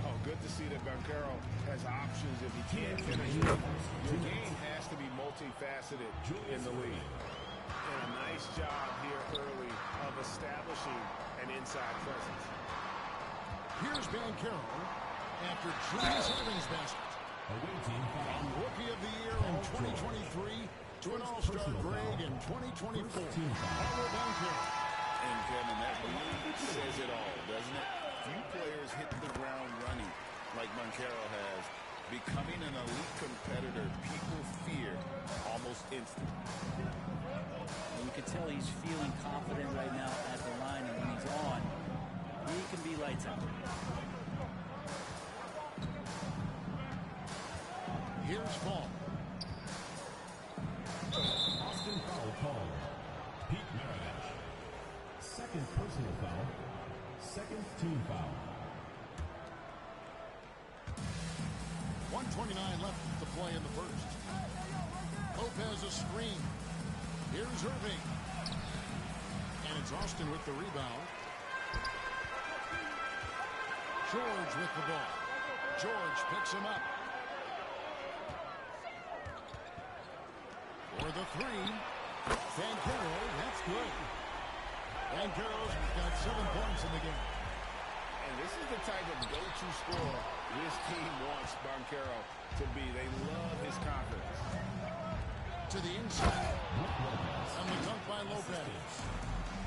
Oh, good to see that Banchero has options if he can't finish. Your game has to be multifaceted in the league. And a nice job here early of establishing an inside presence. Here's Banchero after Julius Irving's basket. Away team foul. Rookie of the Year in 2023 to an All-Star Greg in 2024. Paulo Banchero. And Kevin, that really says it all, doesn't it? Few players hit the ground running like Banchero has. Becoming an elite competitor, people fear almost instantly. And you can tell he's feeling confident right now at the line, and when he's on, he can be lights out. Here's Paul. Austin foul call. Pete Maravich. Second personal foul. Second team foul. 1:29 left to play in the first. Lopez a screen. Here's Irving. And it's Austin with the rebound. George with the ball. George picks him up. For the three. Banchero, that's good. Banchero's got 7 points in the game. And this is the type of go-to scorer this team wants Banchero to be. They love his confidence. To the inside. And the dunk by Lopez.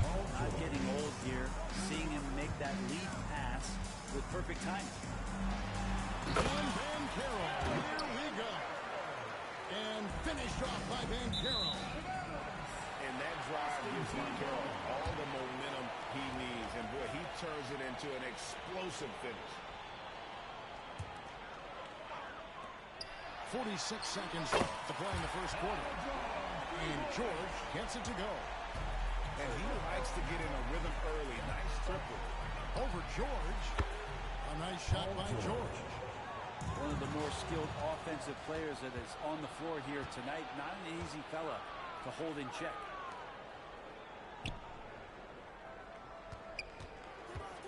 Not getting old here. Seeing him make that lead pass with perfect timing. And Banchero. Here we go. And finished off by Banchero. And that drive gives Banchero all the momentum he needs. And boy, he turns it into an explosive finish. 46 seconds left to play in the first quarter. And George gets it to go. And he likes to get in a rhythm early. Nice triple. Over George. A nice shot by George. One of the more skilled offensive players that is on the floor here tonight. Not an easy fella to hold in check.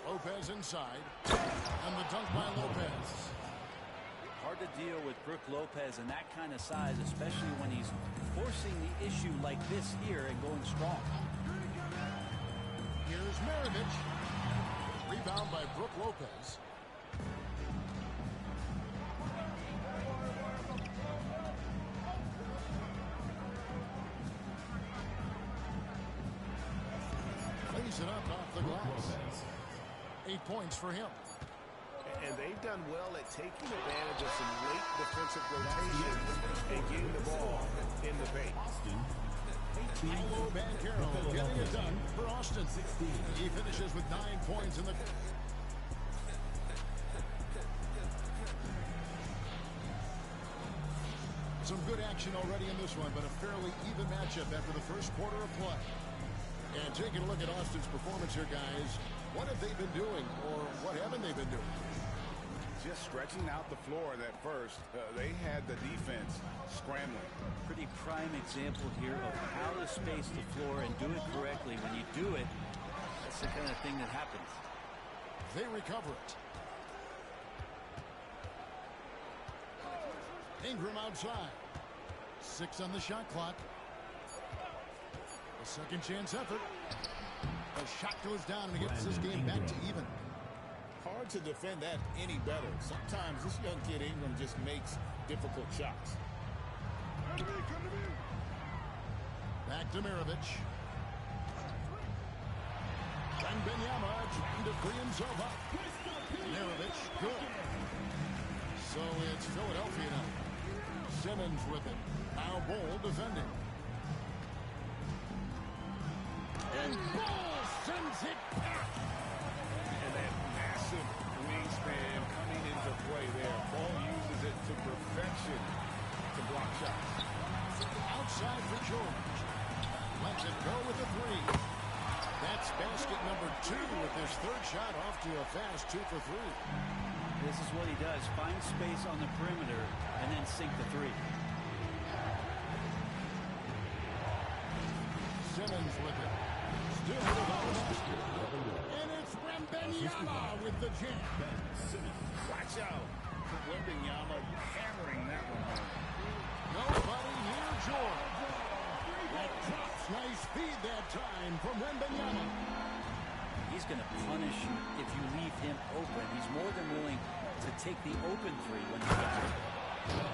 Lopez inside. And the dunk by Lopez. Hard to deal with Brook Lopez in that kind of size, especially when he's forcing the issue like this here and going strong. Here's Maravich. Rebound by Brook Lopez. Lays it up off the glass. 8 points for him. And they've done well at taking advantage of some late defensive rotations and getting the ball in the paint. Paolo Banchero getting it done for Austin. He finishes with 9 points in the... Some good action already in this one, but a fairly even matchup after the first quarter of play. And taking a look at Austin's performance here, guys, what have they been doing, or what haven't they been doing? Just stretching out the floor in that first. They had the defense scrambling. Pretty prime example here of how to space the floor and do it correctly. When you do it, that's the kind of thing that happens. They recover it. Ingram outside. 6 on the shot clock. A second chance effort. A shot goes down and gets this game back to even. Hard to defend that any better. Sometimes this young kid Ingram just makes difficult shots. Back to Maravich. And Benyama trying to free himself up. Maravich, good. So it's Philadelphia now. Simmons with it. Now Bol defending. And Bol sends it back. And that massive wingspan coming into play there. Ball uses it to perfection to block shots. Outside for George. Lets it go with the 3. That's basket number 2 with his third shot off to a fast 2 for 3. This is what he does. Find space on the perimeter and then sink the 3. Simmons with it. Still without a basket. And it's Wembanyama with the jam. Watch out for Wembanyama hammering that one home. Nobody near George. That drops. Nice feed that time from Wembanyama. He's going to punish you if you leave him open. He's more than willing to take the open 3 when he's got it.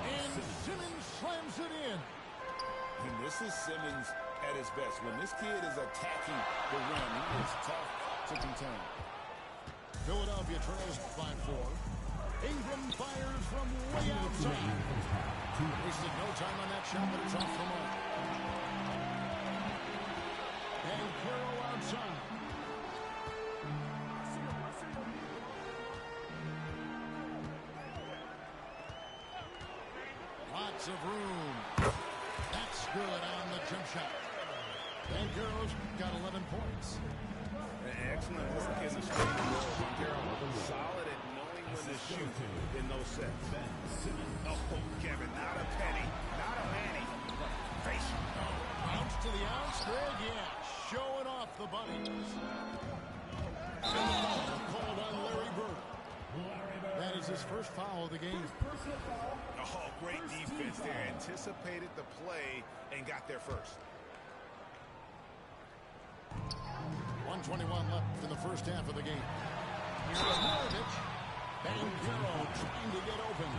And Simmons slams it in. And this is Simmons at his best. When this kid is attacking the rim, he is tough to contain. Philadelphia trails by 4. Ingram fires from way outside. Wasted no time on that shot, but it's off the mark. And Carroll outside. Lots of room. That's good on the jump shot. And Carroll's got 11 points. Excellent work in the screen. Solid at knowing when to shoot in those sets. Oh, Kevin, not a penny, not a penny. Face. Bounce to the outside, yeah. Showing off the bunnies. And the foul called on Larry Bird. That is his first foul of the game. Oh, great defense there. Anticipated the play and got there first. 1:21 left in the first half of the game. Here's Mirovic. Banchero trying to get open.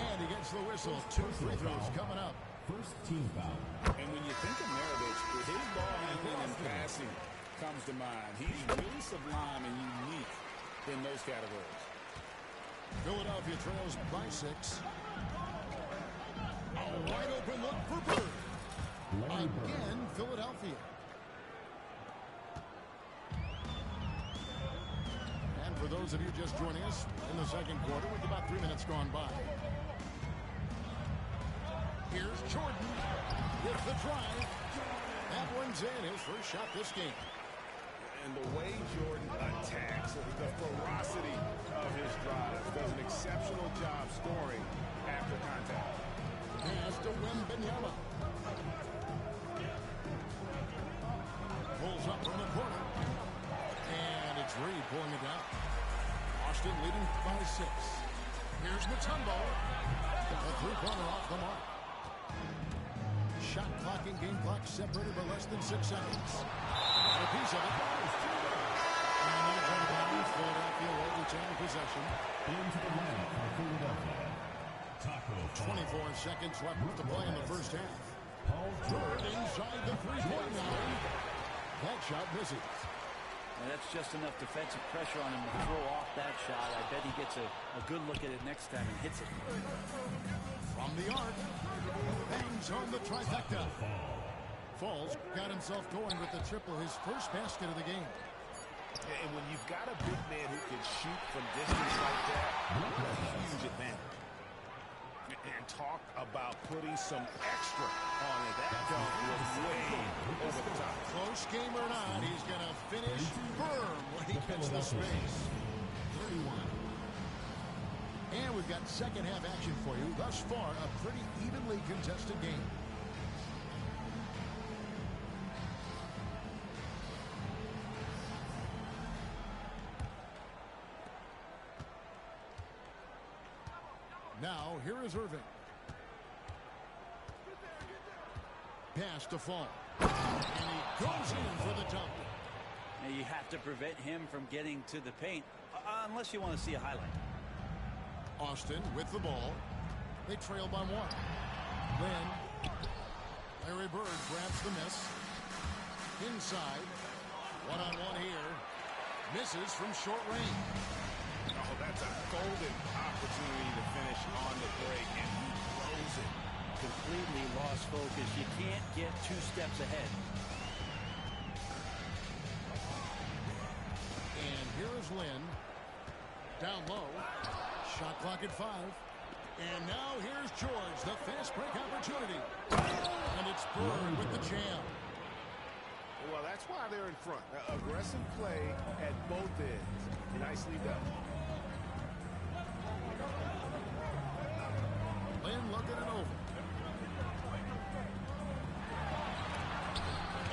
And he gets the whistle. 2 free throws coming up. First team foul. And when you think of Mirovic, his ball handling and passing comes to mind. He's really sublime and unique in those categories. Philadelphia trails by 6. A wide open look for Bird. Again, Philadelphia. And for those of you just joining us in the second quarter with about 3 minutes gone by. Here's Jordan with the drive. That one's in, his first shot this game. And the way Jordan attacks, the ferocity of his drive, does an exceptional job scoring after contact. Pass to Wembanyama. Pulls up from the corner. And it's Reed pulling it down. Austin leading by 6. Here's Mutombo. A three-pointer off the mark. Shot clock and game clock separated by less than 6 seconds. A piece of it. And that's on the bounds. Philadelphia will retain possession. Into the line for Philadelphia. Taco 24 seconds left to play in the first half. Bird inside the three-point line. That shot misses. And that's just enough defensive pressure on him to throw off that shot. I bet he gets a good look at it next time and hits it. From the arc, bangs home the trifecta. Falls got himself going with the triple, his first basket of the game. And when you've got a big man who can shoot from distance like that, that's a huge advantage. And talk about putting some extra on it. That dunk was way over the top. Close game or not, he's going to finish firm when he gets the space. 31. And we've got second half action for you. Thus far, a pretty evenly contested game. Now, here is Irving. Pass to Fall. And he goes in for the dunk. Now you have to prevent him from getting to the paint, unless you want to see a highlight. Austin with the ball. They trail by 1. Then, Larry Bird grabs the miss. Inside. One-on-one here. Misses from short range. Oh, that's a golden opportunity to finish on the break, and he throws it. Completely lost focus. You can't get 2 steps ahead. And here is Lynn. Down low. Shot clock at 5. And now here's George, the fast break opportunity. And it's Bird with the jam. Well, that's why they're in front. Aggressive play at both ends. Nicely done. Lynn looking it over.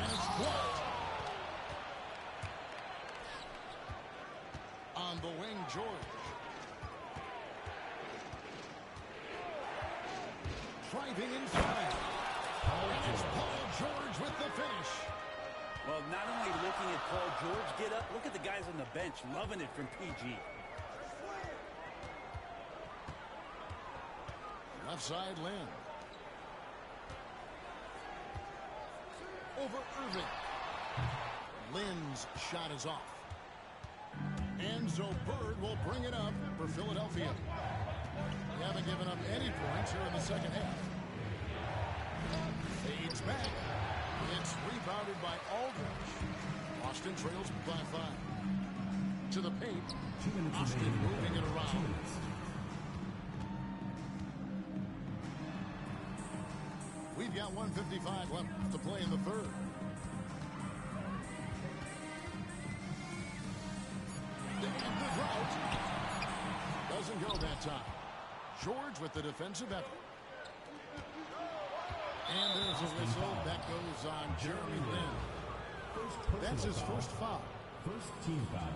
And it's blocked. On the wing, George. Driving inside. And it's Paul George with the finish. Well, not only looking at Paul George get up, look at the guys on the bench loving it from PG. Left side, Lynn. Over Irving. Lynn's shot is off. And so Bird will bring it up for Philadelphia. They haven't given up any points here in the second half. Fades back. It's rebounded by Aldridge. Austin trails by 5. To the paint. Austin moving it around. We've got 1:55 left to play in the third. And the drought doesn't go that time. George with the defensive effort. And there's a whistle. That goes on Jeremy Lin. That's his first foul. First team foul.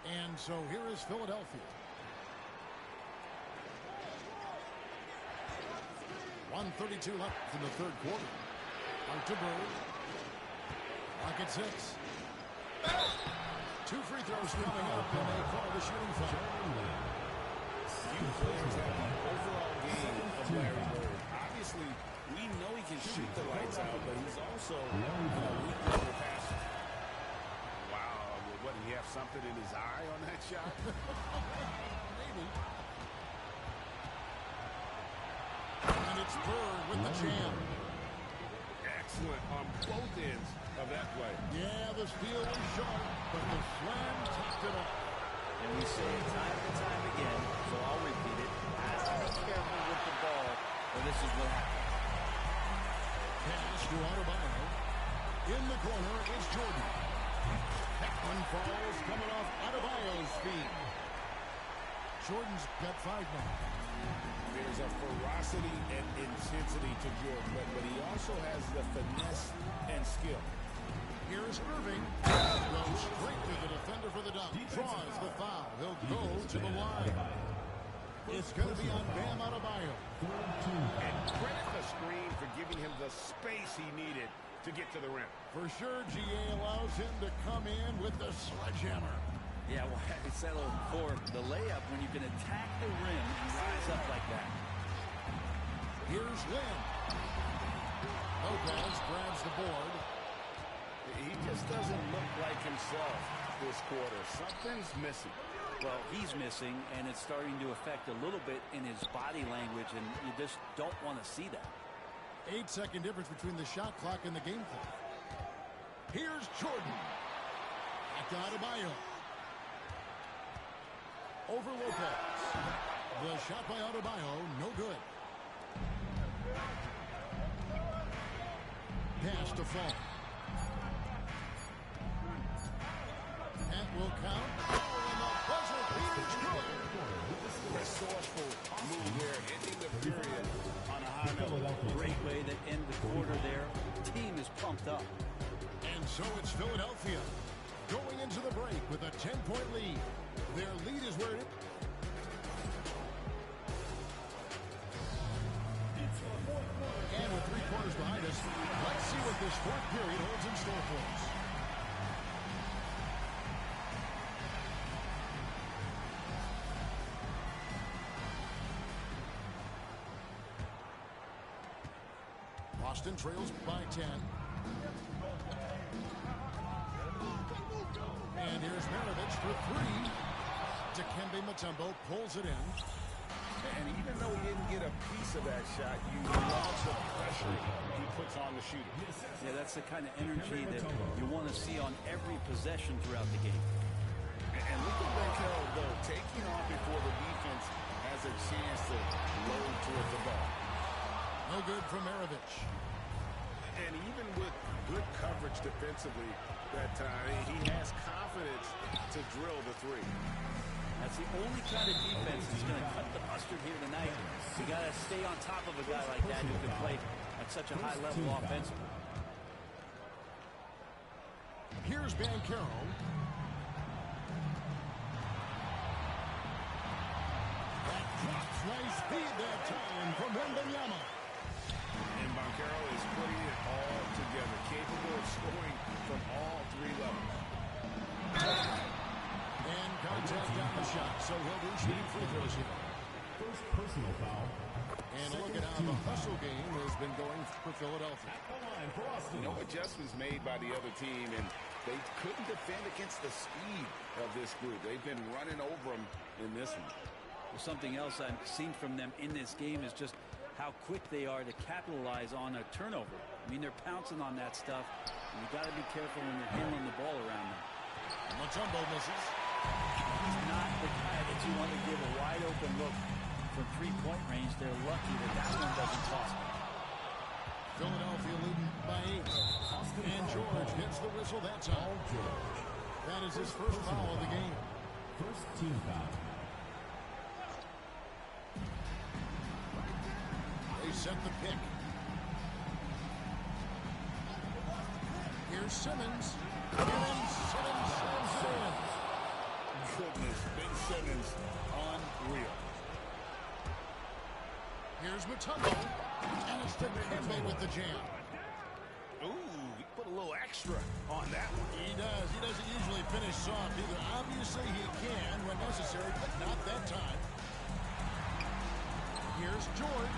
And so here is Philadelphia. 1:32 left in the third quarter. Out to Bird. Lock at 6. 2 free throws coming up, and they call the shooting foul. Few players have the overall game of Larry Bird. Obviously, we know he can shoot the lights out, but he's also weak for the passes. Wow, what, did he have something in his eye on that shot? Maybe. And it's Bird with the jam. Excellent on both ends of that play. Yeah, the steal was sharp, but the slam topped it off. And we say it time and time again, so I'll repeat it. Has to be careful with the ball, or this is what happens. Pass to Adebayo. In the corner is Jordan. That one falls coming off Adebayo's feet. Jordan's got 5 now. There's a ferocity and intensity to Jordan, but he also has the finesse and skill. Here's Irving. Goes straight to the defender for the dunk. Draws the foul. He'll go to the line. It's going to be on Bam Adebayo. And credit the screen for giving him the space he needed to get to the rim. For sure, GA allows him to come in with the sledgehammer. Yeah, well, I settled for the layup when you can attack the rim and rise up like that. Here's Lynn. Lopez grabs the board. He just doesn't look like himself this quarter. Something's missing. Well, he's missing, and it's starting to affect a little bit in his body language, and you just don't want to see that. 8-second difference between the shot clock and the game clock. Here's Jordan. Back to Adebayo. Over Lopez. The shot by Adebayo, no good. Pass to Fall. That will count. Oh, and the buzzer beater's good. Resourceful move there, ending the period on a high note. Great way to end the quarter there. Team is pumped up. And so it's Philadelphia going into the break with a 10-point lead. Their lead is where it is. And with 3 quarters behind us, let's see what this fourth period holds in store for us. Boston trails by 10. And here's Maravich for 3. Dikembe Mutombo pulls it in. And even though he didn't get a piece of that shot, you love the pressure he puts on the shooter. Yeah, that's the kind of energy that you want to see on every possession throughout the game. And look at Banchero, though, taking off before the defense has a chance to load towards the ball. No good from Maravich. And even with good coverage defensively that time, he has confidence to drill the 3. That's the only kind of defense that's going to cut the mustard here tonight. You got to stay on top of a guy like that who can play at such a high level offensively. Here's Banchero. That drops nice speed that time from Wembanyama. And Banchero is putting it all together, capable of scoring from all 3 levels. And contact on the shot, so he'll be shooting free throws here. First personal foul. And look at how the hustle game has been going for Philadelphia. At the line for Austin. No adjustments made by the other team, and they couldn't defend against the speed of this group. They've been running over them in this one. Well, something else I've seen from them in this game is just how quick they are to capitalize on a turnover. I mean, they're pouncing on that stuff, and you got to be careful when you're handling the ball around them. Mutombo misses. He's not the guy that you want to give a wide open look from 3-point range. They're lucky that that one doesn't cost them. Philadelphia leading by 8. And George hits the whistle that time. That is his first foul of the game. First team foul. They set the pick. Here's Simmons. And Simmons slams it in. Goodness, Ben Simmons, unreal. Here's Mutombo. And it's Dikembe with the jam. Ooh, he put a little extra on that one. He does. He doesn't usually finish soft either. Obviously, he can when necessary, but not that time. Here's George.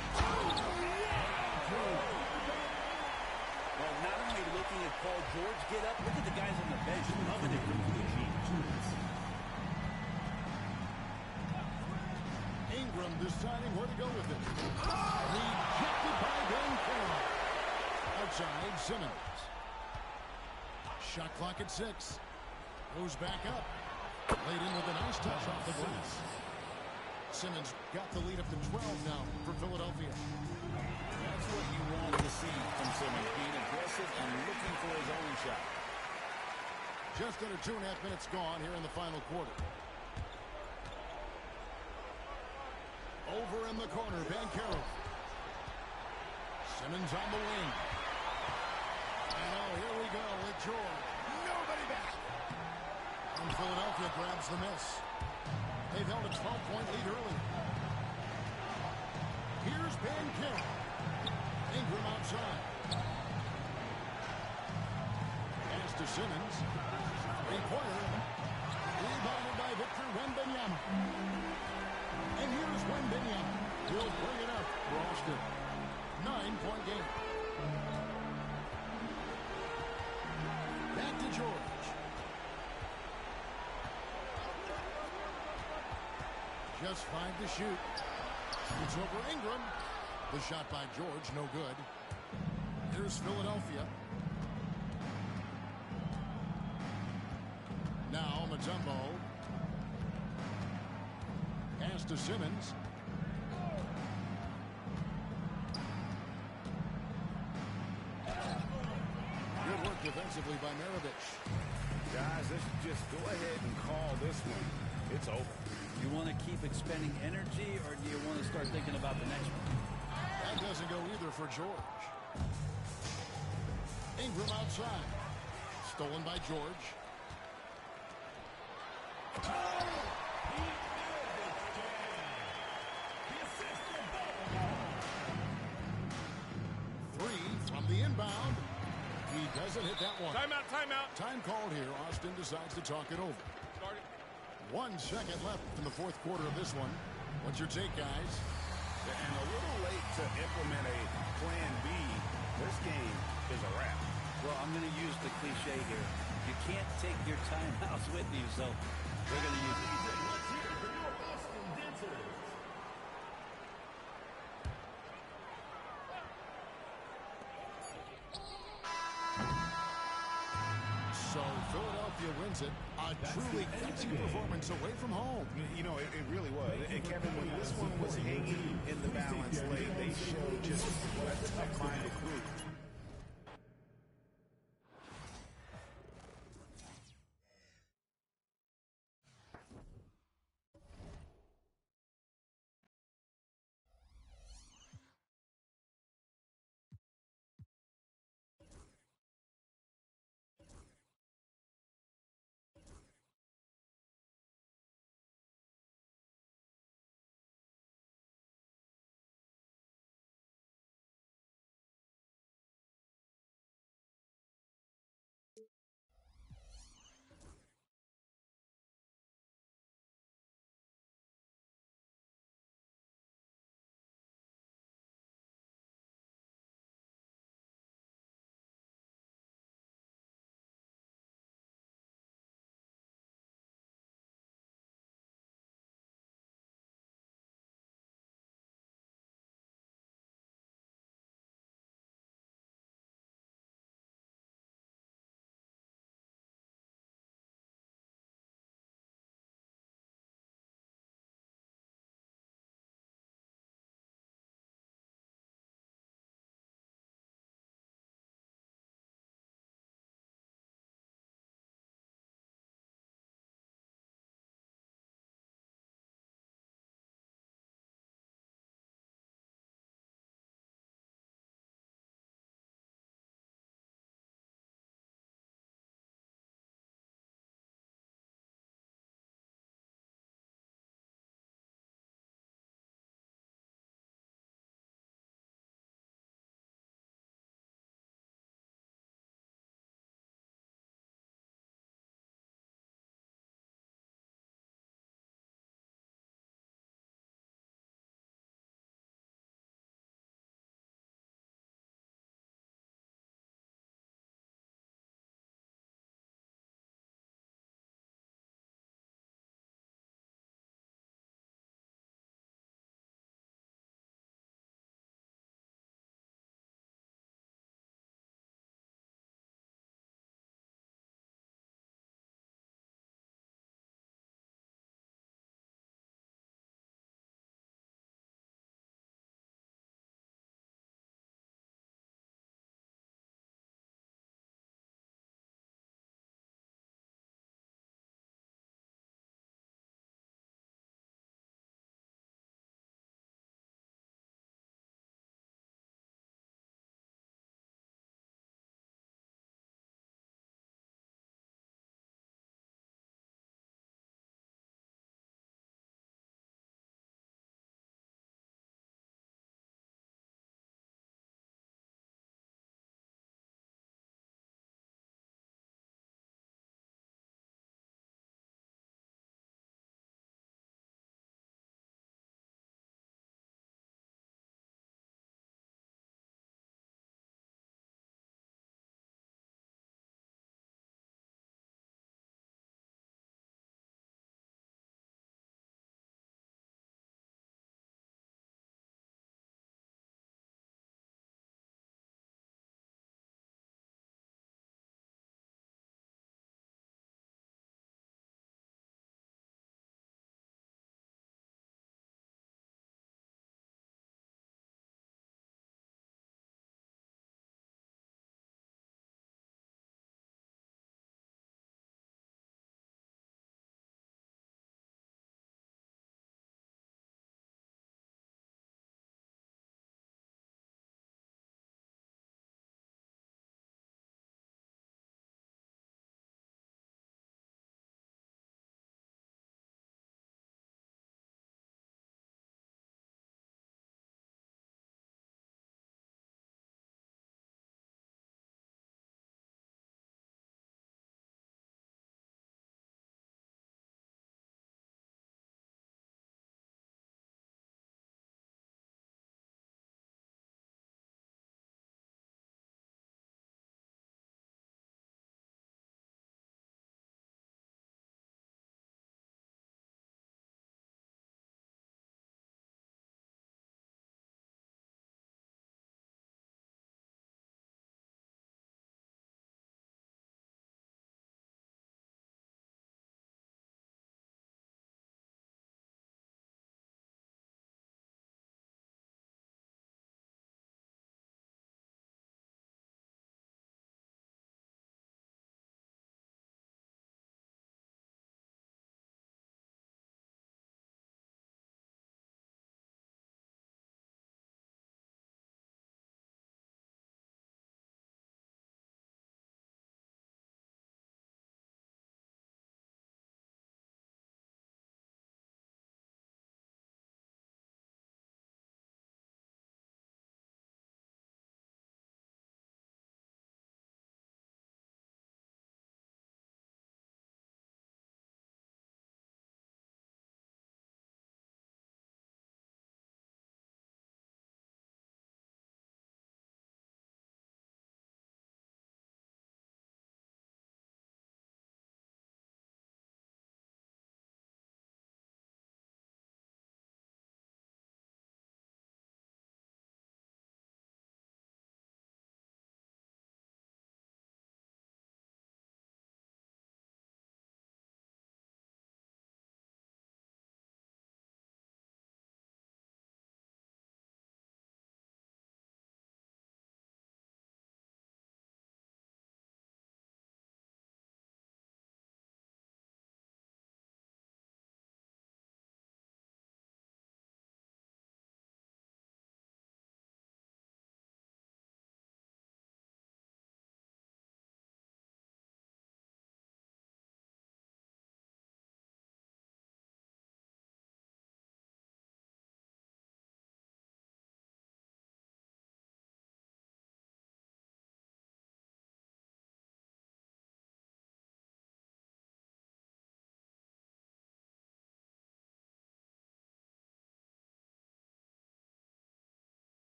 Well, not only looking at Paul George get up, look at the guys on the bench loving it from the team. Ingram deciding where to go with it. Rejected by Ben Carroll. Outside, Simmons. Shot clock at 6. Goes back up. Laid in with a nice touch off the glass. Simmons got the lead up to 12 now for Philadelphia. That's what you want to see from Simmons, being aggressive and looking for his own shot. Just under 2.5 minutes gone here in the final quarter. Over in the corner, Banchero. Simmons on the wing. And oh, here we go with George. Nobody back. And Philadelphia grabs the miss. They've held a 12-point lead early. Here's Banchero. Ingram outside. Pass to Simmons. Three-pointer. Rebounded by Victor Wembanyama. And here's Wembanyama. He'll bring it up for Austin. 9-point game. Back to George. Just 5 to shoot. It's over Ingram. The shot by George, no good. Here's Philadelphia. Now Mutombo. Pass to Simmons. Good work defensively by Maravich. Guys, let's just go ahead and call this one. It's over. You want to keep expending energy, or do you want to start thinking about the next one? That doesn't go either for George. Ingram outside. Stolen by George. Three from the inbound. He doesn't hit that one. Timeout, timeout. Time called here. Austin decides to talk it over. 1 second left in the fourth quarter of this one. What's your take, guys? And a little late to implement a plan B. This game is a wrap. Well, I'm going to use the cliche here. You can't take your timeouts with you, so they're going to use it. So Philadelphia wins it. A truly gutsy performance away from home. You know, it really was. And Kevin, when this one was hanging in the balance late, they showed just what a tough-minded group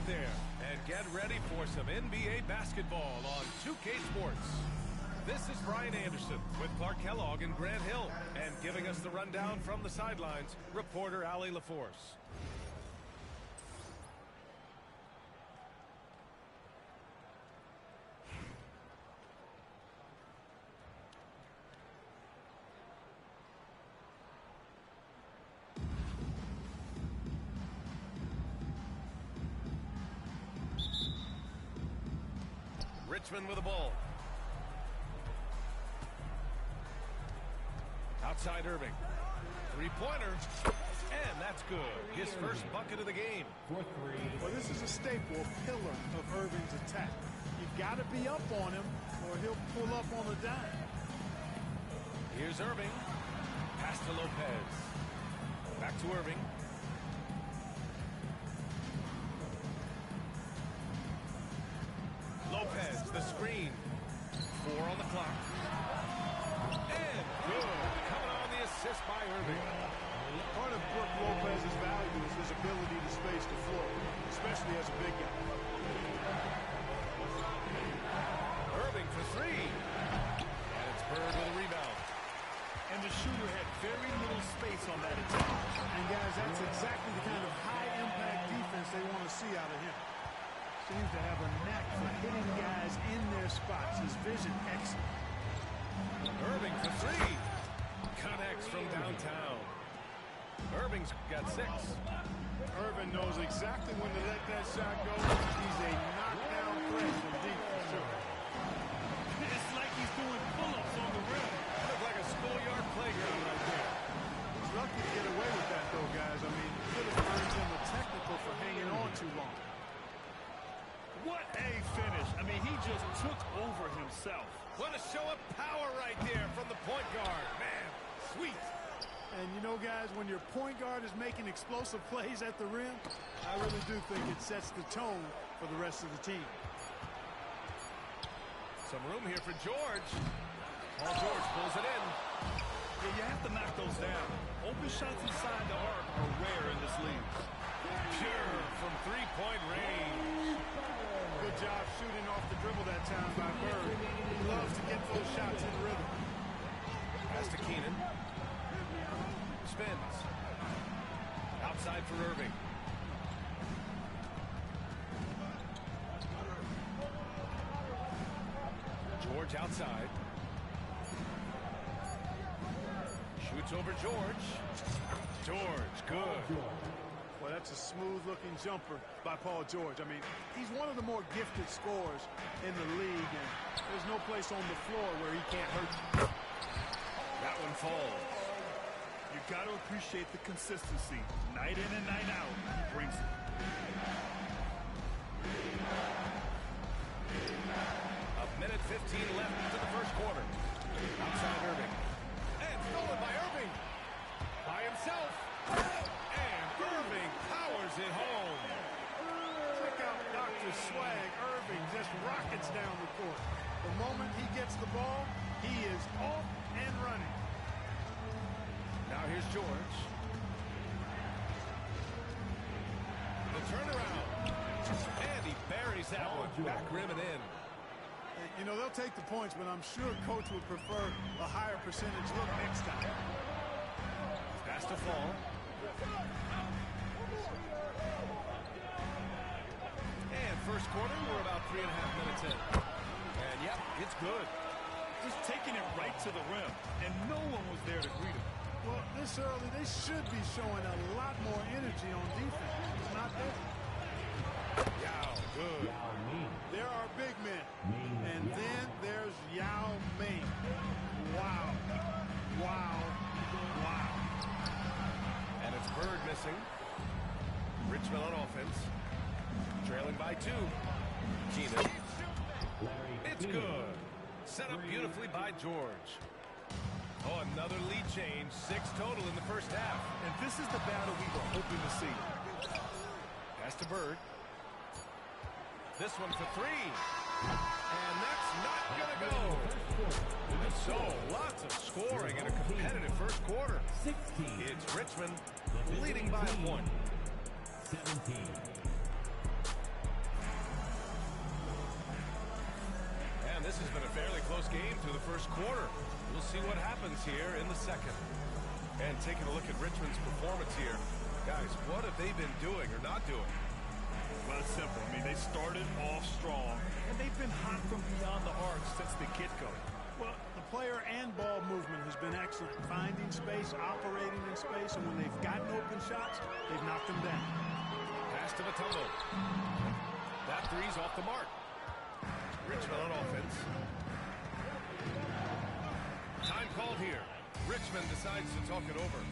there. And get ready for some NBA basketball on 2K Sports. This is Brian Anderson with Clark Kellogg and Grant Hill. And giving us the rundown from the sidelines, reporter Allie LaForce. Richmond with the ball. Outside Irving. Three-pointer. And that's good. His first bucket of the game. Well, this is a staple, a pillar of Irving's attack. You've got to be up on him or he'll pull up on the dime. Here's Irving. Pass to Lopez. Back to Irving. Lopez, the screen. 4 on the clock. And good. Coming on the assist by Irving. Part of Brook Lopez's value is his ability to space the floor, especially as a big guy. Irving for 3. And it's Bird with a rebound. And the shooter had very little space on that attack. And guys, that's exactly the kind of high-impact defense they want to see out of him. Seems to have a knack for hitting guys in their spots. His vision excellent. Irving for 3. Connects from downtown. Irving's got 6. Irving knows exactly when to let that shot go. He's a knockdown threat from deep for sure. It's like he's doing pull-ups on the rim. Look like a schoolyard playground right there. He's lucky to get away with that, though, guys. I mean, could have earned him a technical for hanging on too long. What a finish. I mean, he just took over himself. What a show of power right there from the point guard. Man, sweet. And you know, guys, when your point guard is making explosive plays at the rim, I really do think it sets the tone for the rest of the team. Some room here for George. Paul George pulls it in. Yeah, you have to knock those down. Open shots inside the arc are rare in this league. Pure from three-point range. Good job shooting off the dribble that time by Bird. He loves to get those shots in rhythm. Pass to Keenan. Spins. Outside for Irving. George outside. Shoots over George. George, good. Well, that's a smooth-looking jumper by Paul George. I mean, he's one of the more gifted scorers in the league, and there's no place on the floor where he can't hurt you. That one falls. You've got to appreciate the consistency. Night in and night out, he brings it. A minute 15 left to the first quarter. Outside Irving. And stolen by Irving. By himself. And Irving powers it home. Check out Dr. Swag. Irving just rockets down the court. The moment he gets the ball, he is off and running. Now here's George. The turnaround. And he buries that one. Back rim and in. You know, they'll take the points, but I'm sure Coach would prefer a higher percentage look next time. Pass to fall. And first quarter, we're about 3.5 minutes in. And yep, it's good. Just taking it right to the rim, and no one was there to greet him. Well, this early, they should be showing a lot more energy on defense. It's not there. Yao, good. There are big men. And then there's Yao Ming. Wow. Wow. Wow. And it's Bird missing. Richmond on offense. Trailing by 2. Keenan. It's good. Set up beautifully by George. Oh, another lead change. 6 total in the first half. And this is the battle we were hoping to see. Pass to Bird. This one for 3. And that's not going to go. So, lots of scoring in a competitive first quarter. 16. It's Richmond leading by a point. 17. this has been a fairly close game through the first quarter. We'll see what happens here in the second. And taking a look at Richmond's performance here. Guys, what have they been doing or not doing? Well, it's simple. I mean, they started off strong, and they've been hot from beyond the arc since the get-go. Well, the player and ball movement has been excellent. Finding space, operating in space, and when they've gotten open shots, they've knocked them down. Pass to Matumbo. That three's off the mark. Richmond on offense. Time called here. Richmond decides to talk it over.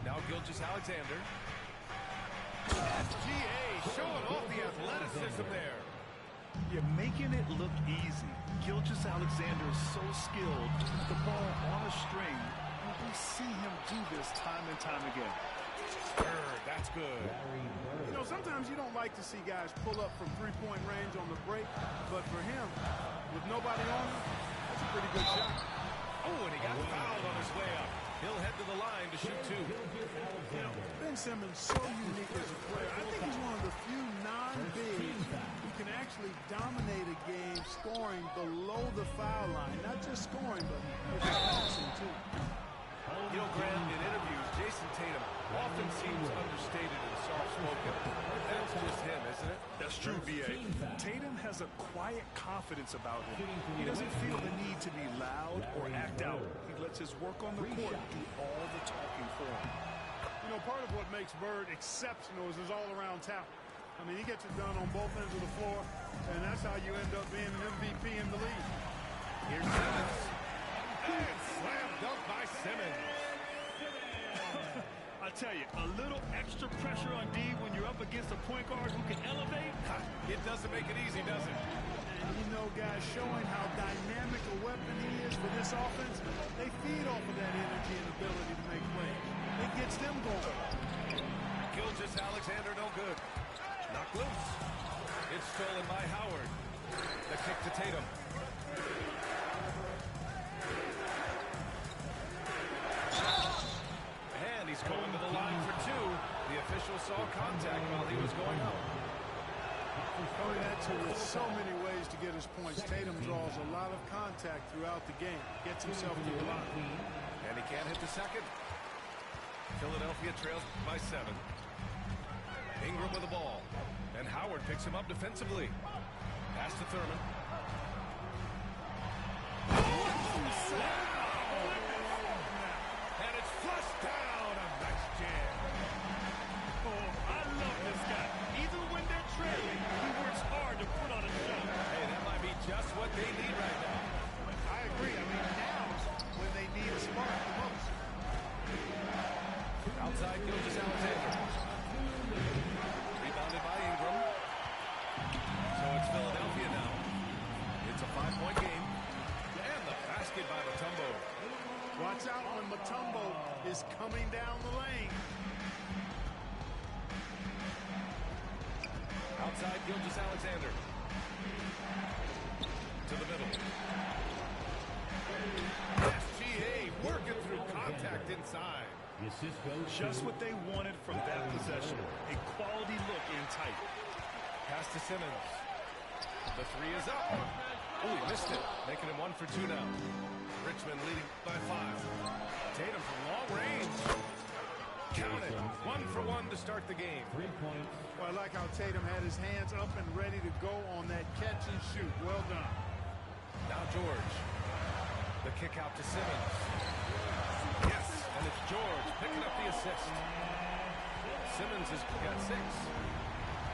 Now Gilgeous-Alexander. SGA showing off the athleticism there. You're making it look easy. Gilgeous-Alexander is so skilled. The ball on a string. And we see him do this time and time again. That's good. You know, sometimes you don't like to see guys pull up from three-point range on the break, but for him, with nobody on him, that's a pretty good shot. Oh, and he got fouled on his way up. He'll head to the line to shoot two. You know, Ben Simmons so unique as a player. I think he's one of the few non-bigs who can actually dominate a game scoring below the foul line. Not just scoring, but passing too. You know, Grant, in interviews, Jason Tatum often seems understated and soft-spoken. That's just him, isn't it? That's true, B.A. Tatum has a quiet confidence about him. He doesn't feel the need to be loud or act out. He lets his work on the court do all the talking for him. You know, part of what makes Bird exceptional is his all-around talent. I mean, he gets it done on both ends of the floor, and that's how you end up being an MVP in the league. Here's Simmons. And slam dunk by Simmons. I tell you, a little extra pressure on D when you're up against a point guard who can elevate. It doesn't make it easy, does it? And you know, guys, showing how dynamic a weapon he is for this offense, they feed off of that energy and ability to make plays. It gets them going. Gilgeous-Alexander no good. Knocked loose. It's stolen by Howard. The kick to Tatum. And he's going to the line for two. The official saw contact while he was going up. Going at you with so many ways to get his points. Tatum draws a lot of contact throughout the game. Gets himself to the line. And he can't hit the second. Philadelphia trails by 7. Ingram with the ball. And Howard picks him up defensively. Pass to Thurman. And it's flushed down. A nice jam. Oh, I love this guy. Even when they're trailing, he works hard to put on a show. Hey, that might be just what they need right now. I agree. I mean, now's when they need a spark the most. Outside Gilgeous-Alexander. Rebounded by Ingram. So it's Philadelphia now. It's a 5-point game. And the basket by Matumbo. Watch out when Matumbo is coming down the lane. Outside Gilgeous-Alexander. To the middle. SGA working through contact inside. Just what they wanted from that possession. A quality look in tight. Pass to Simmons. The three is up. Oh, he missed it. Making him 1 for 2 now. Richmond leading by 5. Tatum from long range. Count it. 1 for 1 to start the game. 3 points. Well, I like how Tatum had his hands up and ready to go on that catch and shoot. Well done. Now George. The kick out to Simmons. Yes, and it's George picking up the assist. Simmons has got 6.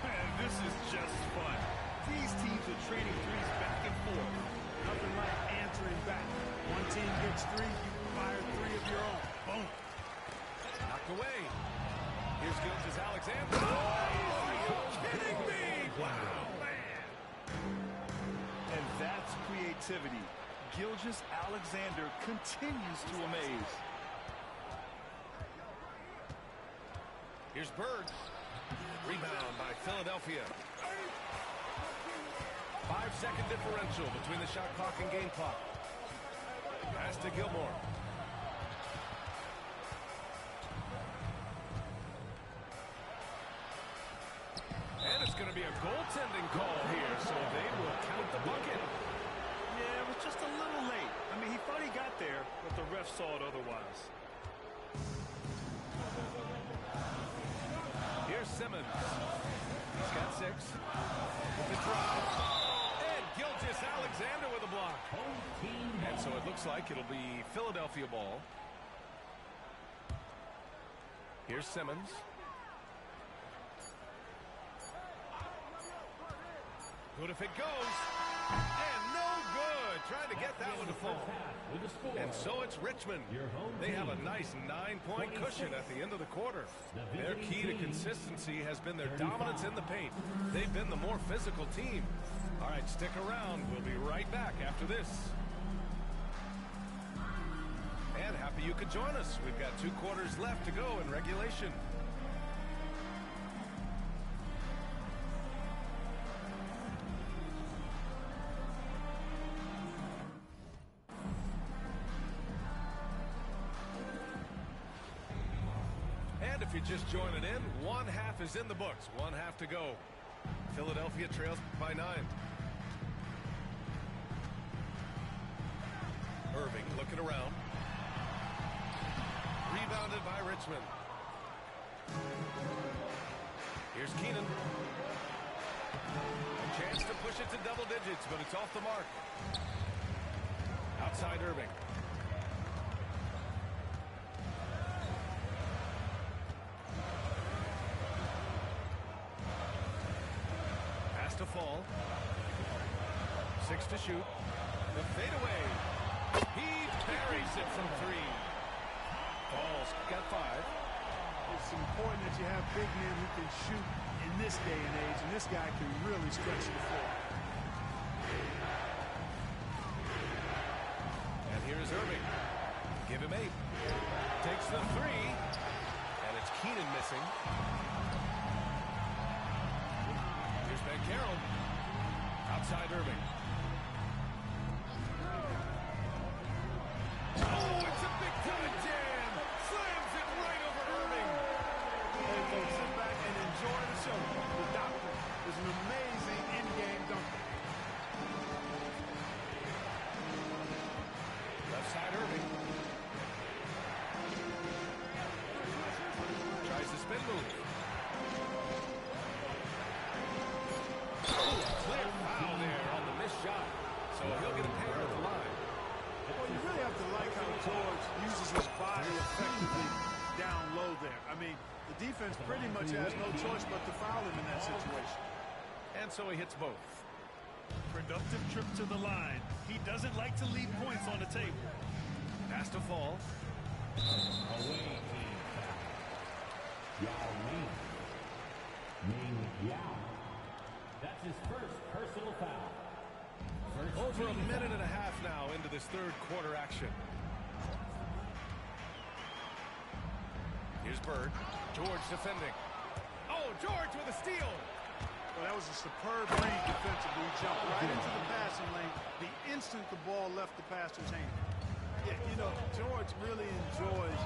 Man, this is just fun. These teams are trading threes back and forth. Nothing like answering back. One team gets 3, you fire 3 of your own. Boom. Knocked away. Here's Gilgeous-Alexander. Oh, are you kidding me? Wow, man. And that's creativity. Gilgeous-Alexander continues to amaze. Here's Bird. Rebound by Philadelphia. 5-second differential between the shot clock and game clock. Pass to Gilmore. And it's going to be a goaltending call here, so they will count the bucket. Yeah, it was just a little late. I mean, he thought he got there, but the ref saw it otherwise. Here's Simmons. He's got 6. With the drive. And Gilgeous-Alexander with a block. And so it looks like it'll be Philadelphia ball. Here's Simmons. Good if it goes. And no good. Trying to get that one to fall. And so it's Richmond. They have a nice 9-point cushion at the end of the quarter. Their key to consistency has been their dominance in the paint. They've been the more physical team. All right, stick around. We'll be right back after this. And happy you could join us. We've got 2 quarters left to go in regulation. And if you're just joining in, 1/2 is in the books. 1/2 to go. Philadelphia trails by 9. Irving looking around. Rebounded by Richmond. Here's Keenan. A chance to push it to double digits, but it's off the mark. Outside Irving. Pass to Fall. 6 to shoot. The fadeaway. He buries it from 3. Fall's got 5. It's important that you have big men who can shoot in this day and age, and this guy can really stretch the floor. And here's Irving. Give him 8. Takes the 3. And it's Keenan missing. Here's Ben Carroll. Outside Irving. Oh, it's a big-time jam. Slams it right over Irving. Hey, folks, sit back and enjoy the show. The doctor is an amazing in-game dunker. Left side Irving. Tries the spin move. Clear foul there on the missed shot. So he'll get a pair at the line. Well, you really have to like how George uses his body effectively down low there. I mean, the defense pretty much has no choice but to foul him in that situation. And so he hits both. Productive trip to the line. He doesn't like to leave points on the table. Pass to Fall. Away team foul. Yao Ming. Ming Yao. That's his first personal foul. Over a minute and a half now into this 3rd quarter action. Here's Bird. George defending. Oh, George with a steal. Well, that was a superb read defensively. He jumped right into the passing lane the instant the ball left the passer's hand. Yeah, you know, George really enjoys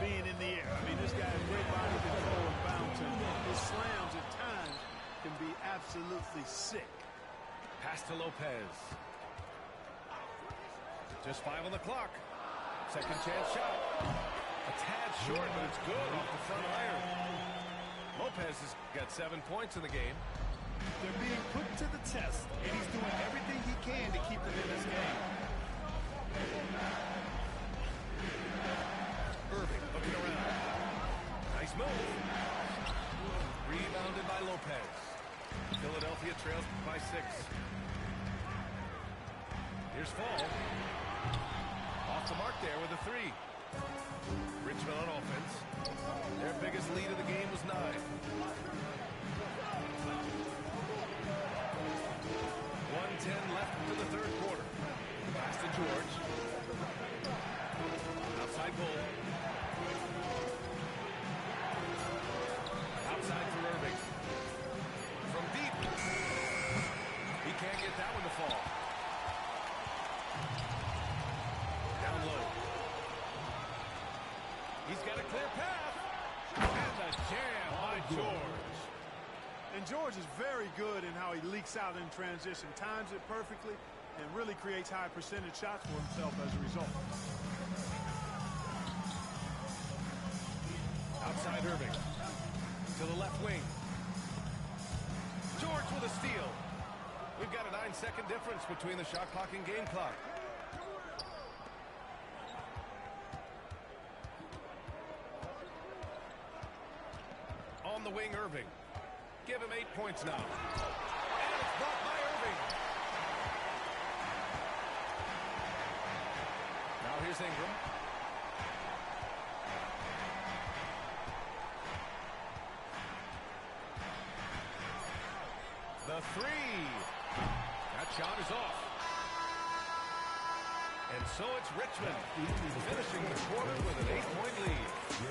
being in the air. I mean, this guy has great body control and bouncing. His slams at times can be absolutely sick. Pass to Lopez. Just 5 on the clock. Second chance shot. A tad short, but it's good off the front iron. Lopez has got 7 points in the game. They're being put to the test, and he's doing everything he can to keep them in this game. Irving looking around. Nice move. Rebounded by Lopez. Philadelphia trails by 6. Here's Fall. Off the mark there with a 3. Richmond on offense. Their biggest lead of the game was 9. 1:10 left to the 3rd quarter. Pass to George. Outside goal. how he leaks out in transition, times it perfectly, and really creates high percentage shots for himself as a result. Outside Irving. To the left wing. George with a steal. We've got a 9-second difference between the shot clock and game clock. On the wing, Irving. Give him 8 points now. And it's blocked by Irving. Now here's Ingram. The three. That shot is off. And so it's Richmond finishing the quarter with an 8-point lead.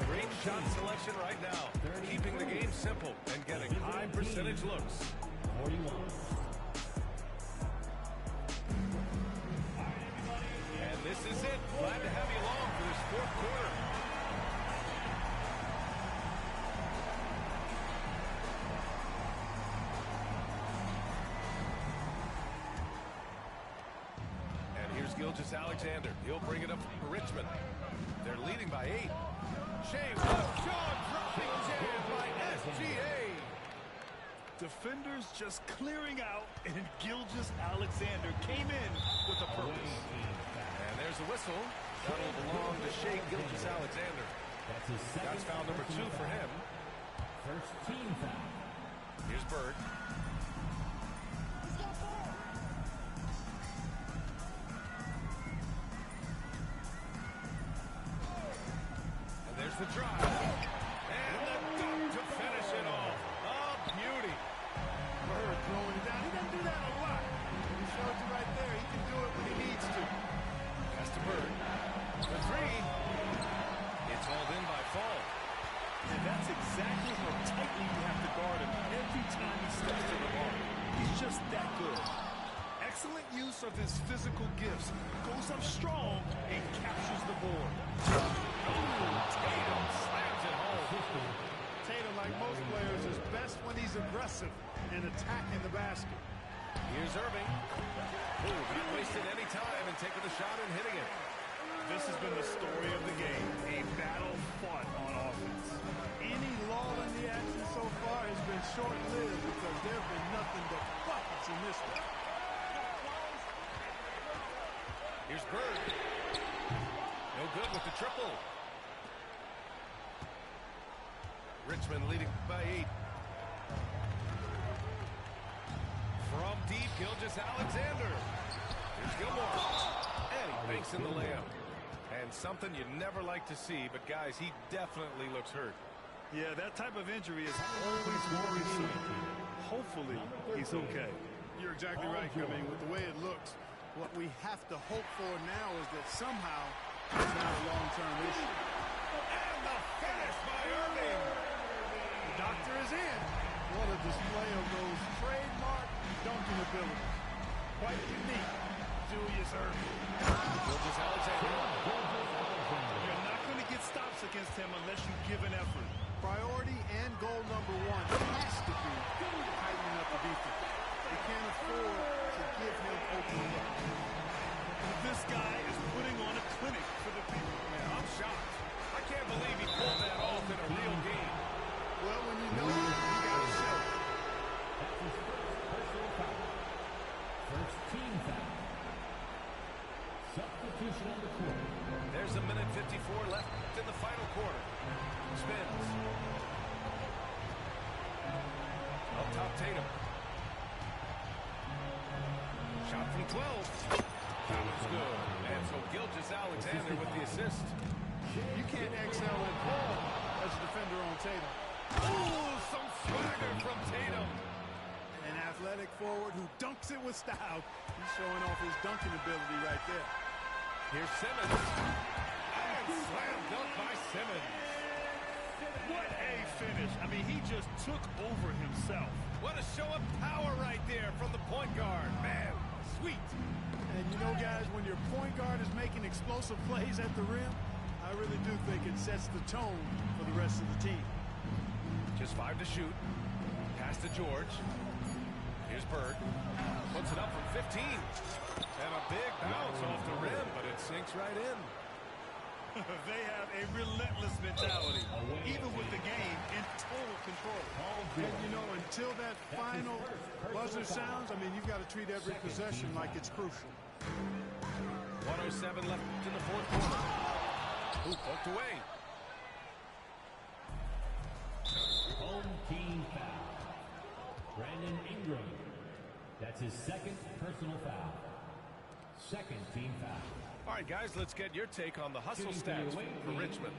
Great shot selection right now. Keeping the game simple and getting high percentage looks. 41. And this is it. Glad to have you along for this fourth quarter. Gilgeous-Alexander. He'll bring it up for Richmond. They're leading by 8. Shea left jaw dropping jam by SGA. Defenders just clearing out, and Gilgeous-Alexander came in with a purpose. And there's a whistle. That'll belong to Shea Gilgeous-Alexander. That's foul number 2 for him. First team foul. Here's Bird. There's the drive. And the dunk to finish it off. Oh, beauty. Bird throwing it down. He doesn't do that a lot. He showed you right there. He can do it when he needs to. Pass to Bird. The three. It's hauled in by Fall. And that's exactly how tightly you have to guard him every time he steps to the ball. He's just that good. Excellent use of his physical gifts. Goes up strong and captures the board. Tatum slams it home. Tatum, like most players, is best when he's aggressive and attacking the basket. Here's Irving. Not wasting any time and taking the shot and hitting it. This has been the story of the game. A battle fought on offense. Any lull in the action so far has been short-lived because there have been nothing but buckets in this one. Here's Bird. No good with the triple. Richmond leading by 8. From deep, Gilgeous-Alexander. Here's Gilmore. And he banks in the layup. And something you never like to see, but guys, he definitely looks hurt. Yeah, that type of injury is always worrisome. Hopefully, he's okay. You're exactly right, I mean, with the way it looks, what we have to hope for now is that somehow it's not a long-term issue. And the finish by Irving. The doctor is in. What a display of those trademark dunking abilities. Quite unique, Julius Irving. Gilgeous-Alexander. You're not going to get stops against him unless you give an effort. Priority and goal number 1 has to be tightening up the defense. They can't afford to give him open looks. This guy is putting on a clinic for the people. Man, I'm shocked. I can't believe he pulled that off in a real game. Well, when you know it, you got to show it. That's his first personal foul. First team foul. Substitution on the court. There's a minute 54 left in the final quarter. Spins. Up top, Tatum. Shot from 12. That was good. And so Gilgeous-Alexander with the assist. You can't excel at all as a defender on Tatum. Oh, some swagger from Tatum. An athletic forward who dunks it with style. He's showing off his dunking ability right there. Here's Simmons. And slam dunk by Simmons. What a finish. I mean, he just took over himself. What a show of power right there from the point guard. Man, sweet. And you know, guys, when your point guard is making explosive plays at the rim, I really do think it sets the tone for the rest of the team. Just 5 to shoot. Pass to George. Here's Here's Bird. Puts it up from 15. And a big bounce off the rim, but it sinks right in. They have a relentless mentality, even with the game in total control. And, you know, until that final buzzer sounds, I mean, you've got to treat every possession like it's crucial. 1:07 left in the fourth quarter. Who poked away? Home team foul. Brandon Ingram. That's his second personal foul. Second team foul. All right, guys, let's get your take on the hustle stats for Richmond.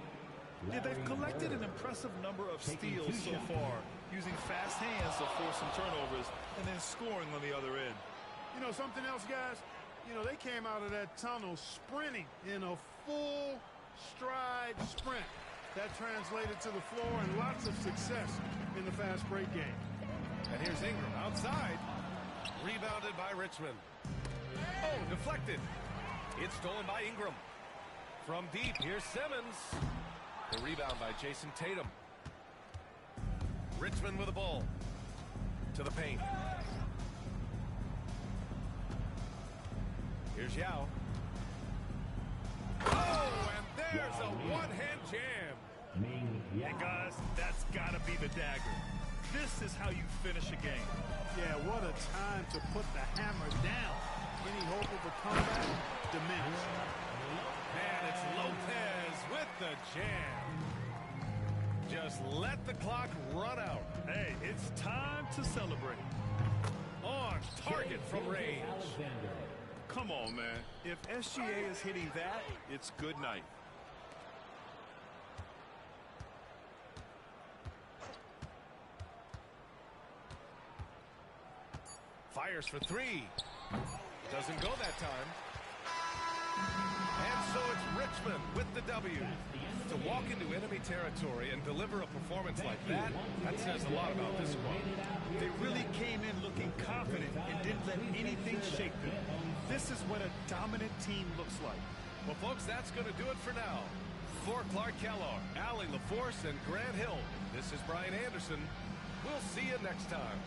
Yeah, they've collected an impressive number of steals so far, using fast hands to force some turnovers and then scoring on the other end. You know, something else, guys? You know, they came out of that tunnel sprinting in a full stride sprint. That translated to the floor and lots of success in the fast break game. And here's Ingram outside. Rebounded by Richmond. Oh, deflected. It's stolen by Ingram. From deep, here's Simmons. The rebound by Jason Tatum. Richmond with the ball. To the paint. Here's Yao. Oh, and there's a one-hand jam. Hey, guys, that's got to be the dagger. This is how you finish a game. Yeah, what a time to put the hammer down. Any hope of a comeback diminished. And it's Lopez with the jam. Just let the clock run out. Hey, it's time to celebrate. On target from range. Come on, man. If SGA is hitting that, it's good night. Fires for three. Doesn't go that time. And so it's Richmond with the W. To walk into enemy territory and deliver a performance like that, that says a lot about this squad. They really came in looking confident and didn't let anything shake them. This is what a dominant team looks like. Well, folks, that's going to do it for now. For Clark Kellogg, Allie LaForce, and Grant Hill, this is Brian Anderson. We'll see you next time.